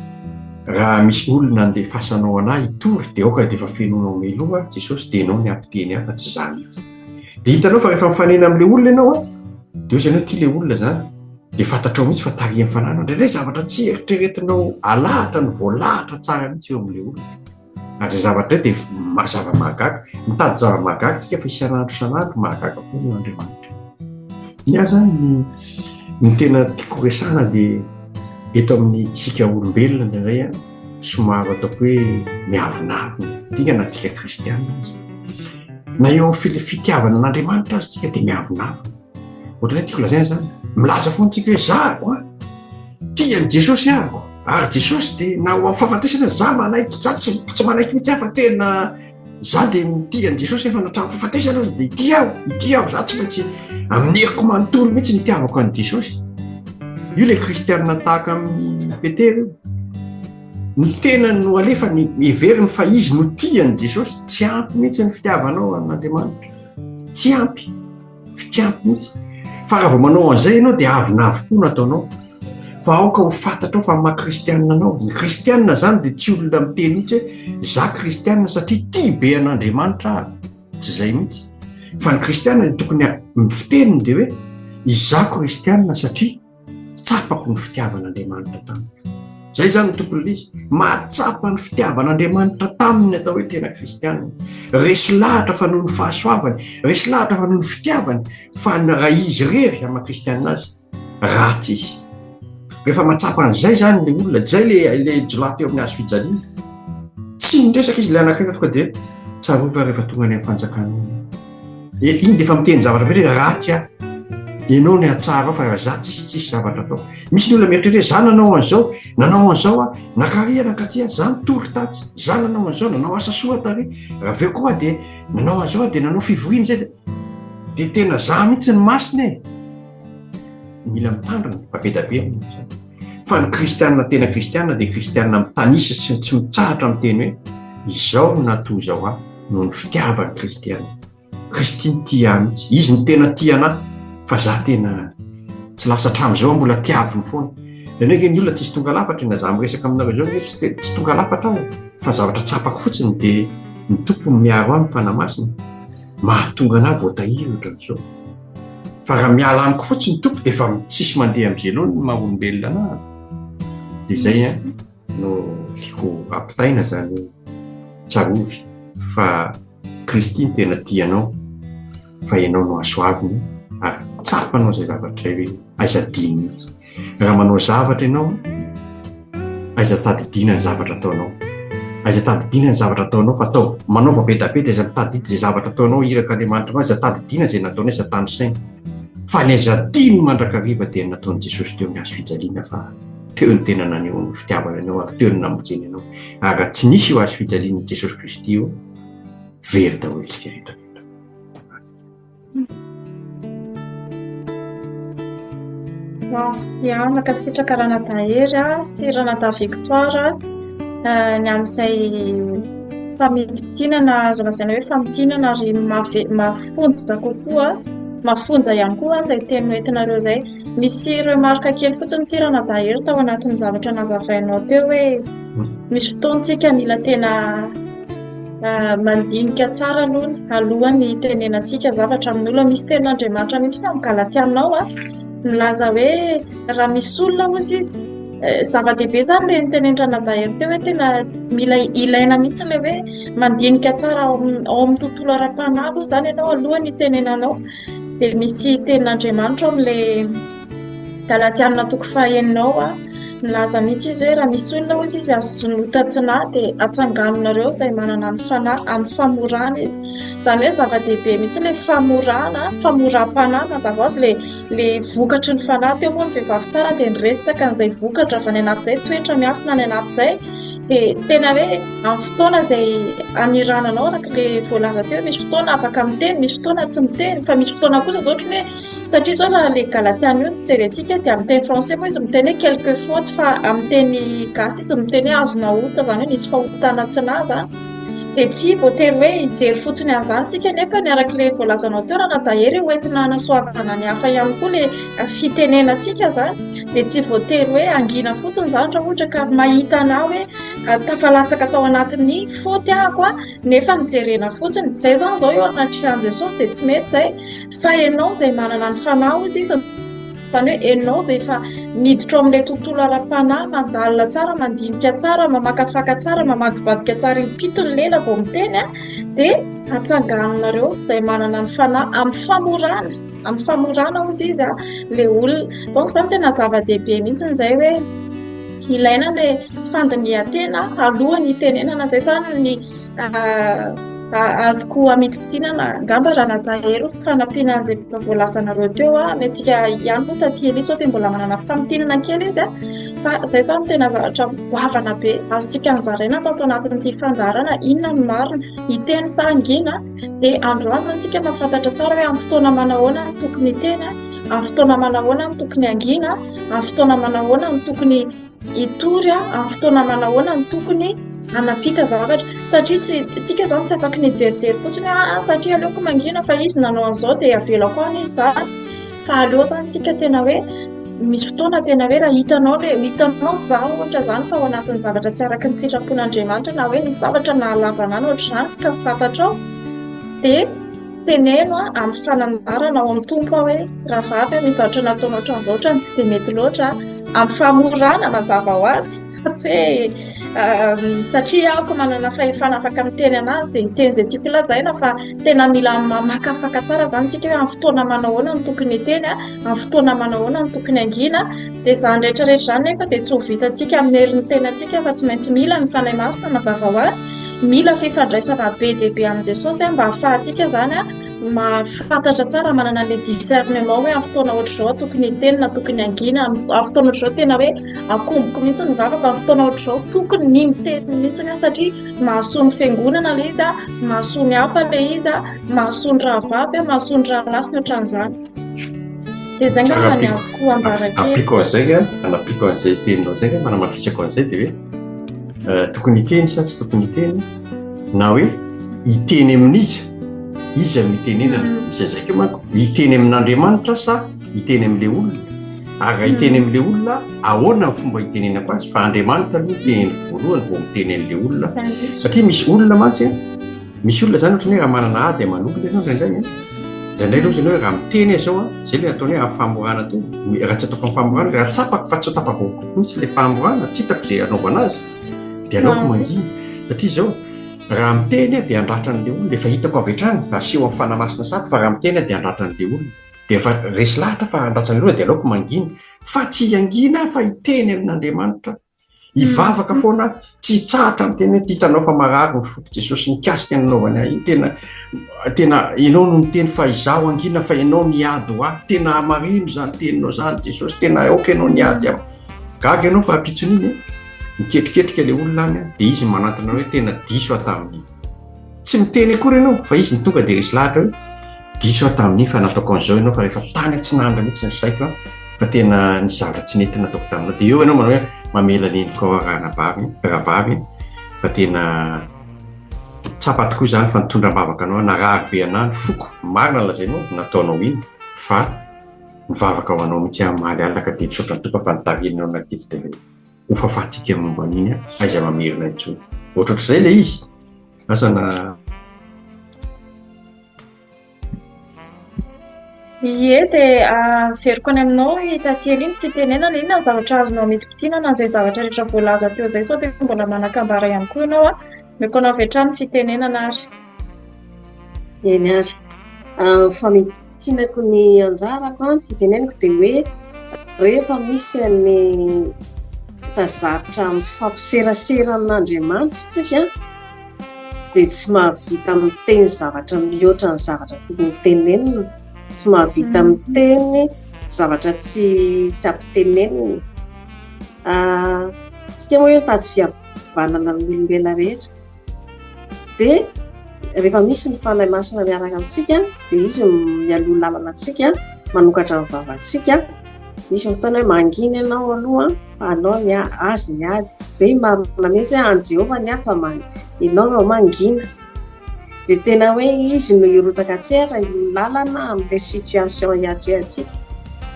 raha misy olona andeha fasanao anahy hitory dia aoka dia efa fenonao miloha Jesosy dia ianao ny ampiteny ahy fa tsy za mihitsy. Dia hitanao fa rehefa mifanena amin'ilay olona ianao dia ozy ianao tia ilay olona zany dia fantatrao mihitsy fa tarihan'ny fanahinao indraindray zavatra tsy eritreretinao alahatra ny voalahatra tsara mihitsy eo amin'ilay olona. Ary zay zavatra dia zava-mahagaga mitady zava-mahagaga tsika fa isan'andro isan'andro mahagaga foana eo Andriamanitra. Ny ahy zany ny tena tiako resahana dia eto amin'ny isika olombelona indraindray somary ataoko hoe miavonavona dingana tsika kristianina azy na eo amin'ny fitiavana an'Andriamanitra azy tsika dia miavonavona. Ohatrany tiako lazaina zany milaza foana tsika hoe zako tian'i Jesosy ahako ary Jesosy dia na ho amin'ny fahafatesana za manaiky za tsy manaiky mihitsy fa tena za dia tian'i Jesosy efa natramin'ny fahafatesana azy dia ity aho za tsy maintsy amin'ny heriko manontolo mihitsy nitiavako an'i Jesosy. Io ilay kristianina tahaka amin'ny Petera io ny tena no alefa ny heveriny fa izy no tian'i Jesosy tsy ampy mihitsy ny fitiavanao amin'Andriamanitra, tsy ampy mihitsy. Fa raha vao manao an'izay ianao dia avonavy koa nataonao fa aoka ho fantatrao fa maha kristianina anao. Ny kristianina zany dia tsy olona miteny mihitsy hoe za kristianina satria tia be an'Andriamanitra aho, tsy zay mihitsy. Fa ny kristianina dia tokony mifiteniny dia hoe izaho kristianina satria tsapako ny fitiavan'Andriamanitra tamiko. zay zany ny tompony izy mahatsapa ny fitiavan'Andriamanitra taminy atao hoe tena kristianina. Resy lahatra fa noho ny fahasoavany, resy lahatra fa noho ny fitiavany, fa raha izy rery ama kristianina azy ratsy izy. Rehefa mahatsapa an'izay zany le olona, zay le jolahy teo amin'ny hazo fijaliana, tsy miresaka izy le anankiray tonga dia tsarova rehefa tonga any amin'ny fanjakana. Iny dia efa miteny zavatra be hoe ratsy aho, ianao ny atsara ao fa za tsisy zavatra atao. Misy ny olona mieritreritra za nanao an'izao a, nakarihana katia, za nitory tatsy, za nanao an'izao, nanao asa soa tary, aveo koa dia nanao an'izao dia nanao fivoriana zay dia tena za mihitsy ny masina e. Mila mitandrina mampetabe amin'izany. Fa ny kristianina tena kristianina dia kristianina mitanisa sy tsy mitsahatra miteny hoe izao no natoy zao aho noho ny fitiavany kristianina. Kristiny tia mihitsy, izy ny tena tia anahy, fa za tena tsy lasa hatramin'izao mbola tiaviny foana. Ndraindray ny olona tsisy tonga lafatra, na za miresaka aminareo zao tsy tonga lafatra aho, fa zavatra tsapako fotsiny dia ny tompony miaro ahy mifanamasina, mahatonga anahy voatahiry ohatran'izao. Fa raha miala amiko fotsiny tompo dia efa tsisy mandeha amin'izay ny maha-olombelona anahy. Dia zay no tiako ampitaina zany tsarovy fa Kristy ny tena tianao, fa ianao no asoaviny ary tsapanao zay zavatra zay hoe aiza diny mihitsy. Raha manao zavatra ianao, aiza tadidina ny zavatra ataonao, aiza tadidina ny zavatra ataonao, fa atao manao vapetapeta aiza mitadidy zay zavatra ataonao iraka Andriamanitra, aiza tadidina zay nataonao, aiza tany saina. Fa ny aiza diny mandrakariva dia nataon'i Jesosy teo amin'ny hazo fijaliana, fa teo ny tena naneho ny fitiavana anao ary teo ny namonjeny anao. Ary tsy nisy io hazo fijalian'i Jesosy Kristy io very daholo isika rehetra. Ia, mankasitraka Ranatahery sy Ranata Victoire ny amin'izay famidinana azo lazaina hoe famidinana ary mafonja kokoa, mafonja ihany koa izay teny hoentinareo izay. Misy remarque kely fotsiny ity Ranatahery tao anatin'ny zavatra nazavainao teo hoe misy fotoantsika mila tena mandinika tsara alohan'ny tenenantsika zavatra amin'ny olona. Misy tenin'Andriamanitra mihitsy amin'ny Galatianao milaza hoe raha misy olona hozy izy zava-dehibe zany le nitenen'ny Ranatahery teo hoe tena mila ilaina mihitsy le hoe mandinika tsara ao amin'ny tontolo ara-panahy zany ianao alohan'ny tenenanao. Dia misy tenin'Andriamanitra amin'le Galatiana toko fahaeninao milaza mihitsy izy hoe raha misy olona hozy izy azo notatsinahy dia atsanganinareo izay manana ny fanahy amin'ny famorana izy. Izany hoe zava-dehibe mihitsy le famorana, famoram-panahy mazava ho azy le vokatry ny fanahy. Teo moa ny vehivavy tsara dia niresaka an'izay vokatra avy any anaty izay toetra miafina any anaty izay. Dia tena hoe amin'ny fotoana izay anirananao araka le voalaza teo, misy fotoana afaka miteny, misy fotoana tsy miteny, fa misy fotoana kosa zao ohatry hoe satria zao raha le Galatiana io jerentsika dia amin'ny teny français moa izy miteny hoe quelque faute, fa amin'ny teny gasy izy miteny hoe azona ota, zany hoe nisy fahotana tsinazy dia tsy voatery hoe hijery fotsiny an'izany tsika, nefa ny araka le voalazanao teo Ranatahery hoentina hanasoavana ny hafa ihany koa le fitenenantsika zany. Dia tsy voatery hoe angina fotsiny zany raha ohatra ka mahita anao hoe tafalatsaka tao anatin'ny faute ahako nefa nijerena fotsiny. Zay zany zao eo anaty fian'i Jesosy dia tsy mety zay, fa ianao izay manana ny fanahy hozy izy, zany hoe ianao izay efa miditra ao amin'ilay tontolo ara-panahy, mandalina tsara, mandinika tsara, mamakafaka tsara, mamadibadika tsara impitony lela vao miteny dia atsanganinareo izay manana ny fanahy amin'ny famorana hozy izy le olona. Donc zany tena zava-dehibe mihitsy izay hoe ilaina le fandinihan-tena alohan'ny itenenana. Zay zany ny azoko amidi-pitinana angamba Ranatahery fanampiana an'izay voalazanareo teo. Mentsika ihany koa taty Elisao dia mbola manana famidinana kely izy fa zay zany tena zavatra goavana be azontsika anzaraina tato anatin'ity fandarana. Inona ny marina, hiteny sa angina? Dia androany zany tsika mahafantatra tsara hoe amin'ny fotoana manahoana no tokony hiteny, amin'ny fotoana manahoana no tokony angina, amin'ny fotoana manahoana no tokony hitory, amin'ny fotoana manahoana no tokony anampita zavatra. Satria tsika zany tsy afaka nijerijery fotsiny satria aleoko mangina fa izy nanao an'izao dia avelako any izy zany. Fa aleo zany tsika tena hoe misy fotoana tena hoe raha hitanao za ohatra zany fa ao anatin'ny zavatra tsy araka ny sitrapon'Andriamanitra, na hoe nisy zavatra nahalavana any ohatr'izany ka fantatrao dia teneno amin'ny fananarana ao amin'ny tompo hoe raha vavy misy zavatra nataonao ohatran'izao ohatrany tsy dia mety loatra amin'ny famorana mazava ho azy fa tsy hoe satria ahako manana fahefana afaka miteny anazy dia miteny izay tiako ilazaina fa tena mila makafaka tsara zany tsika hoe amin'ny fotoana manao ahoana no tokony hiteny amin'ny fotoana manao ahoana no tokony hangina dia izany rehetrarehetra izany nefa dia tsy ho vitantsika amin'ny herin'ny tenantsika fa tsy maintsy mila ny fanahy masina mazava ho azy mila fifandraisana be dia be amin'i Jesosy mba hahafahantsika zany mahafantatra tsara manana le discernement hoe amin'ny fotoana ohatr'izao tokony hiteny na tokony hangina amin'ny fotoana ohatr'izao tena hoe akomboko mihitsy ny vavaka amin'ny fotoana ohatr'izao tokony ny miteny mihitsy satria mahasoa ny fiangonana le izy mahasoa ny hafa le izy mahasoa ny rahavavy mahasoa ny rahalasy ohatran'izany dia izay ngamba ny azoko ambarakely apiko an'izay teninao zay manamafisako an'izay dia hoe tokony hiteny sa tsy tokony hiteny na hoe hiteny amin'izy izy mitenenana izy zay manko hiteny amin'Andriamanitra sa hiteny amin'ilay olona ary hiteny amin'ilay olona ahoana ny fomba hitenenako azy fa Andriamanitra aloha teny voalohany vao miteny an'ilay olona satria misy olona mantsy misy olona zany ohatrany hoe raha manana ady manokana ianao zay zany indray aloha zany hoe raha miteny izao zay le ataony hoe amin'ny famorana teo raha tsy ataoko amin'ny famorana raha tsapako fa tsy ho tapavoko mihitsy le famorana tsy hitako izay anaovana azy dia anaoko mangina satria izao raha miteny dia andratra an'ilay olona efa hitako avy hatrany aseho amin'ny fanahy masina saty fa raha miteny dia andratra an'ilay olona dia efa resy lahatra fa andratra an'ilay olona dia anaoko mangina fa tsy hangina fa hiteny amin'Andriamanitra hivavaka foana tsy hitsahatra ny teny ty hitanao fa marary ny foko Jesosy nikasika ny nanaovany ahy tena ianao no miteny fa izaho angina fa ianao niady ho ahy tena marino zany teninao zany Jesosy tena aoka ianao niady aho gaga ianao fa ampitson'iny miketriketrika le olona any dia izy manantona hoe tena diso atamin'iny tsy miteny akory ianao fa izy ny tonga dia resy lahatra hoe diso atamin'iny fa nataoko an'izao ianao fa rehefa tany atsinandra mihitsy ny saiko fa tena ny zavatra tsy nety nataoko taminao dia eo ianao manao hoe mamela neniko rahavavy fa tena tsapa tokoa zany fa nitondram-bavaka anao narary be anahy ny foko marina lazainao nataonao iny fa mivavaka ho anao mihitsy amaly alina ka dia misaotra ny toka fa nitarinao nakely dia ho fahafahantsika momba an'iny aiza mamerina intsony ohatrohatr'izay le izy asana ie dia veriko any aminao hitately iny fitenenana iny na zavatra azonao mety-pitiana na izay zavatra rehetra voalaza teo izay sao dia mbola manakambara ihany koa ianao meko anao avy hatrany fitenenana ary eny ary fametianako ny anjarako ny fitenenako dia hoe rehefa misy ny fazatra mifampiserasera amin'Andriamanitra tsika dia tsy mahavita miteny zavatra mihoatra ny zavatra tokony tenenina tsy mahavita miteny zavatra tsy ampitenenina tsika moa hoe mitady fihavanana amin'ny olombelona rehetra dia rehefa misy ny fanahy masina miaraka amintsika dia izy mialoha lalana antsika manokatra ny vavantsika misy fotoana hoe mangina ianao aloha fa anao azy niady izay marina mihitsy any Jehovah niady fa ianao no mangina dia tena hoe izy no hirotsaka tsehatra ny lalana amin'ilay situation hiatrehantsika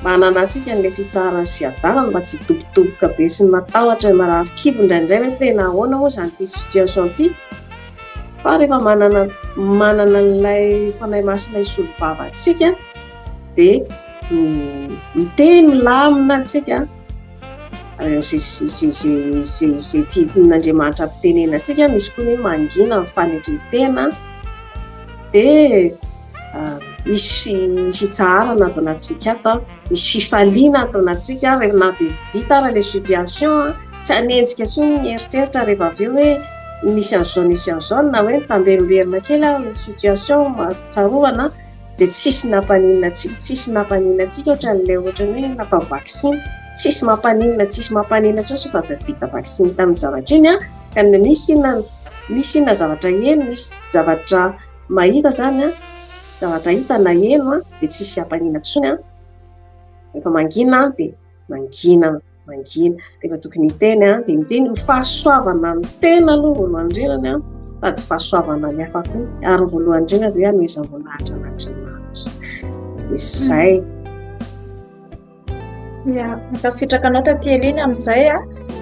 mba hanana antsika n'ilay fitsarana sy fiadanana mba tsy dobodoboka be sy ny matahotra marary kibo indraindray hoe tena ahoana moa izany ty situation ty fa rehefa manana n'ilay fanahy masina hisolo vavantsika dia miteny milamina antsika zay tian'Andriamanitra ampitenena antsika misy koa hoe mangina ny fanetretena dia misy fitsaharana atao anatsika ato misy fifaliana atao anatsika rehefa na dia vita raha ilay situation tsy hanenjika tsony ny eritreritra rehefa avy eo hoe nisy an'izao na hoe tambemberina kely ilay situation matsarovana dia tsisy nampaninina antsika ohatran'ilay ohatrany hoe natao vaksiny tsisy mampanina tsosy fa vita vaksiny tamin'ny zavatra iny ka misy na zavatra eno misy zavatra mahita zany zavatra hita na eno dia tsisy hampanina tsony rehefa mangina dia mangina rehefa tokony hiteny dia miteny ho fahasoavana ny tena aloha voalohany indrindra tady fahasoavana ny hafa koa ary ny voalohany indrindra dia anoezam-boninahitra an'Andriamanitra dia zay makasitraka anao taty Eliny amin'izay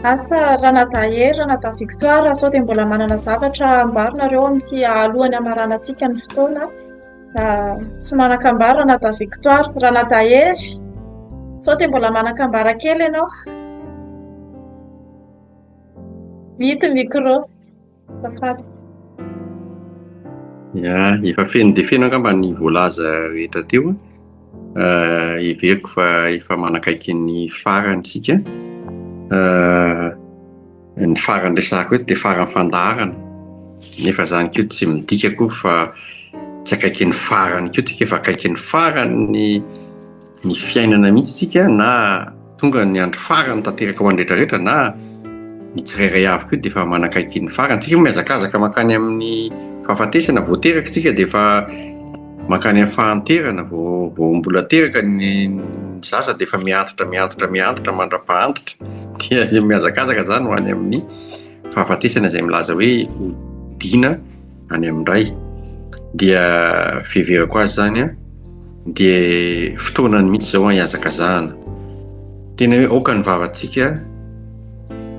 asa Ranatahery Ranata Victoire sao dia mbola manana zavatra ambaronareo amin'ity alohany amaranantsika ny fotoana Tsy manakambara Nata Victoire, Ranata Hery. Sao dia mbola manakambara kely ianao? Vity micro. Azafady. Efa feno dia feno angamba ny voalaza rehetra teo. Iveriko fa efa manakaiky ny farany isika. Ny farany resahako eto dia farany fandaharana. Nefa izany koa tsy midika koa fa tsy akaiky ny farany koa tsika, fa akaiky ny farany ny fiainana mihitsy tsika, na tonga ny andro farany tanteraka ho an'ny rehetrarehetra, na ny tsirairay avy koa dia efa manakaiky ny farany. Tsika miazakazaka makany amin'ny fahafatesana, vao teraka tsika dia efa makany amin'ny fahanterana, vao mbola teraka ny zaza dia efa miantitra mandra-pahaantitra. Dia miazakazaka izany ho any amin'ny fahafatesana izay milaza hoe hodiana any amin'indray. Dia fiheverako azy izany dia fotoanany mihitsy izao hiazakazahana. Tena hoe aoka ny vavantsika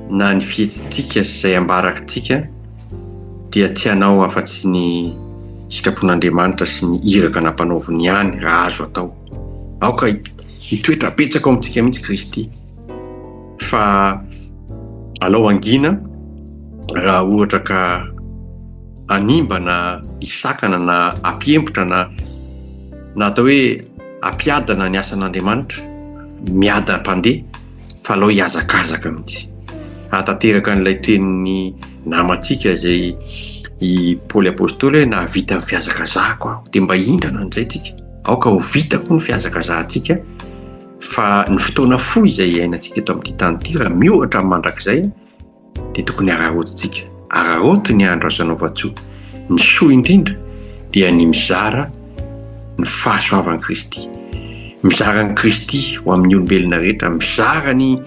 na ny fihetsintsika izay ambarakintsika dia tsy hanao afa-tsy ny sitrapon'Andriamanitra sy ny iraka nampanaoviny ihany raha azo atao. Aoka hitoetra betsaka ao amintsika mihitsy Kristy. Fa alao angina raha ohatra ka animba na hisakana na ampiempotra na atao hoe ampiadana ny asan'Andriamanitra, miada-pandeha, fa alao hiazakazaka mihitsy. Hatanteraka an'ilay tenin'ny namantsika izay i Paoly Apôstôly hoe nahavita ny fiazakazahako aho, dia mba hindrana an'izay tsika. Aoka ho vita koa ny fiazakazahantsika, fa ny fotoana fohy izay iainantsika eto amin'ity tany ity raha mihoatra amin'ny mandrakizay dia tokony hararotintsika. Hararoty ny andro azo anaova-tsoa. Ny soa indrindra dia ny mizara ny fahasoavan'i Kristy. Mizara ny Kristy ho amin'ny olombelona rehetra, mizara ny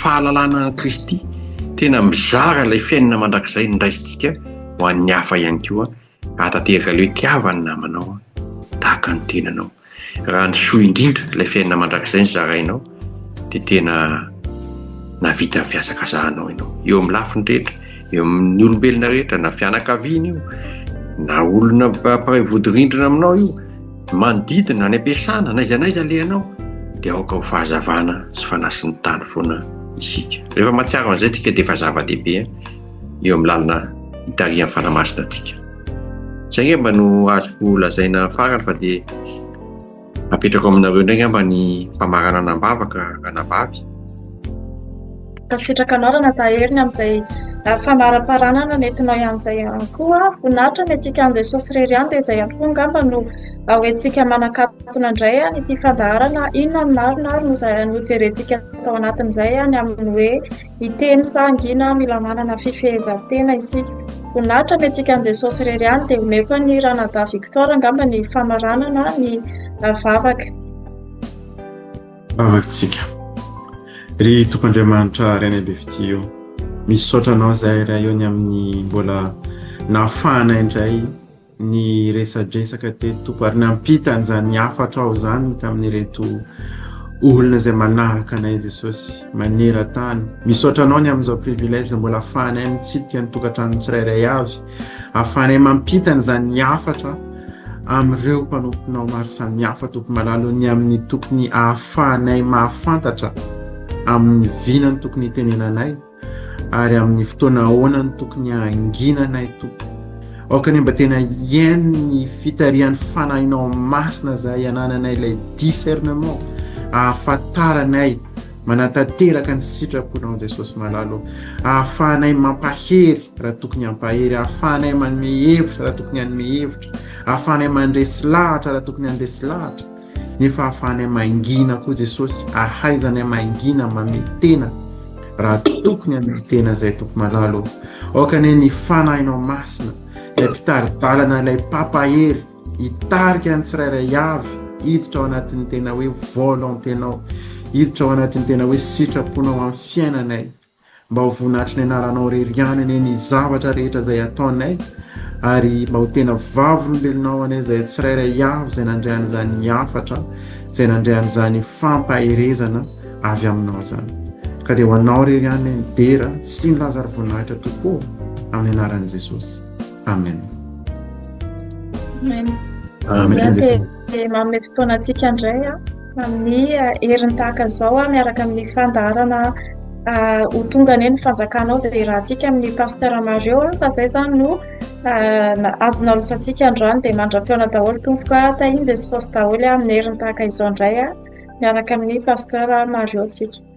fahalalana ny Kristy. Tena mizara ilay fiainana mandrakizay ndraisintsika ho an'ny hafa ihany koa, hatanteraka ilay tiavany namanao tahaka ny tenanao. Raha ny soa indrindra ilay fiainana mandrakizay ny zarainao dia tena navita ny fiazakazahanao ianao eo amin'ny lafiny rehetra, eo amin'ny olombelona rehetra, na fianakaviana io, na olona mparay vodi-rindrina aminao io, manodidina, ny ampiasana, n'aiza lehanao, dia aoka ho fahazavana sy fanasin'ny tany foana isika. Rehefa mahatsiaro an'izay tsika dia efa zava-dehibe eo amin'ny lalana hitarihan'ny fanamasina tsika. Izay ngamba no azoko lazaina farany, fa dia apetrako aminareo indray ngamba ny famarana anambavaka anabavy. Kasitraka anao Ranata Hery amin'izay famaraparanana nentinao ihan'izay ihany koa. Voninahitra ny antsika an'i Jesosy irery ihany dia izay ihany koa ngamba no hoentsika manakatona indray ity fandaharana. Inona ny marinaro no jerentsika tao anatin'izay ny amin'ny hoe hiteny sangina mila manana fifehezan-tena isika. Voninahitra ny antsika an'i Jesosy irery ihany dia omeko ny Ranata Victoire ngamba ny famaranana ny vavaka. Vavakantsika. Ry Tompoandriamanitra Ray Aman-be Fity io, misaotra anao zahay raha eo ny amin'ny mbola nahafahana indray ny resadresaka teto Tompo, ary nampita an'izany hafatra ao izany tamin'ireto olona izay manaraka anay Jesosy maneran-tany. Misaotra anao ny amin'izao privilège izay mbola ahafahanay mitsidika ny tokantrano tsirairay avy, ahafahanay mampita an'izany hafatra amin'ireo mpanomponao maro samihafa Tompo malalo, ny amin'ny tokony ahafahanay mahafantatra amin'ny vinany tokony hitenenanay ary amin'ny fotoana ahoana ny tokony hanginanay Tompo. Aoka ny mba tena iaino ny fitarihan'ny fanahinao masina izay hanananay ilay discernement, ahafantaranay manatanteraka ny sitraponao Jesosy malalo, ahafahanay mampahery raha tokony hampahery, ahafahanay manome hevitra raha tokony hanome hevitra, ahafahanay mandresy lahatra raha tokony handresy lahatra, nefa ahafahanay mangina koa Jesosy, ahaizanay mangina mametena raha tokony hametena izay Tompo malalo. Aoka ny fanahinao masina, ilay mpitaridalana, ilay pampahery hitarika ny tsirairay avy, hiditra ao anatin'ny tena hoe volonténao, hiditra ao anatin'ny tena hoe sitraponao amin'ny fiainanay, mba ho voninahitry ny anaranao rery ny zavatra rehetra izay ataonay, ary mba ho tena vavolombelonao anay izay tsirairay avy izay nandray an'izany hafatra, izay nandray an'izany fampaherezana avy aminao izany. Ka dia ho anao rery ihany ny dera sy ny lazary voninahitra tokoa amin'ny anaran'i Jesosy. Amen. Amen. manome fotoanantsika indray amin'ny heriny tahaka izao miaraka amin'ny fandarana ho tonga anie ny fanjakanao izay rahantsika amin'ny pasteur Mario fa izay izany no azonao losantsika androany dia mandram-piona daholo tompoka tahiny izay sy paosy daholo amin'ny heriny tahaka izao indray miaraka amin'ny pasteur Mario tsika.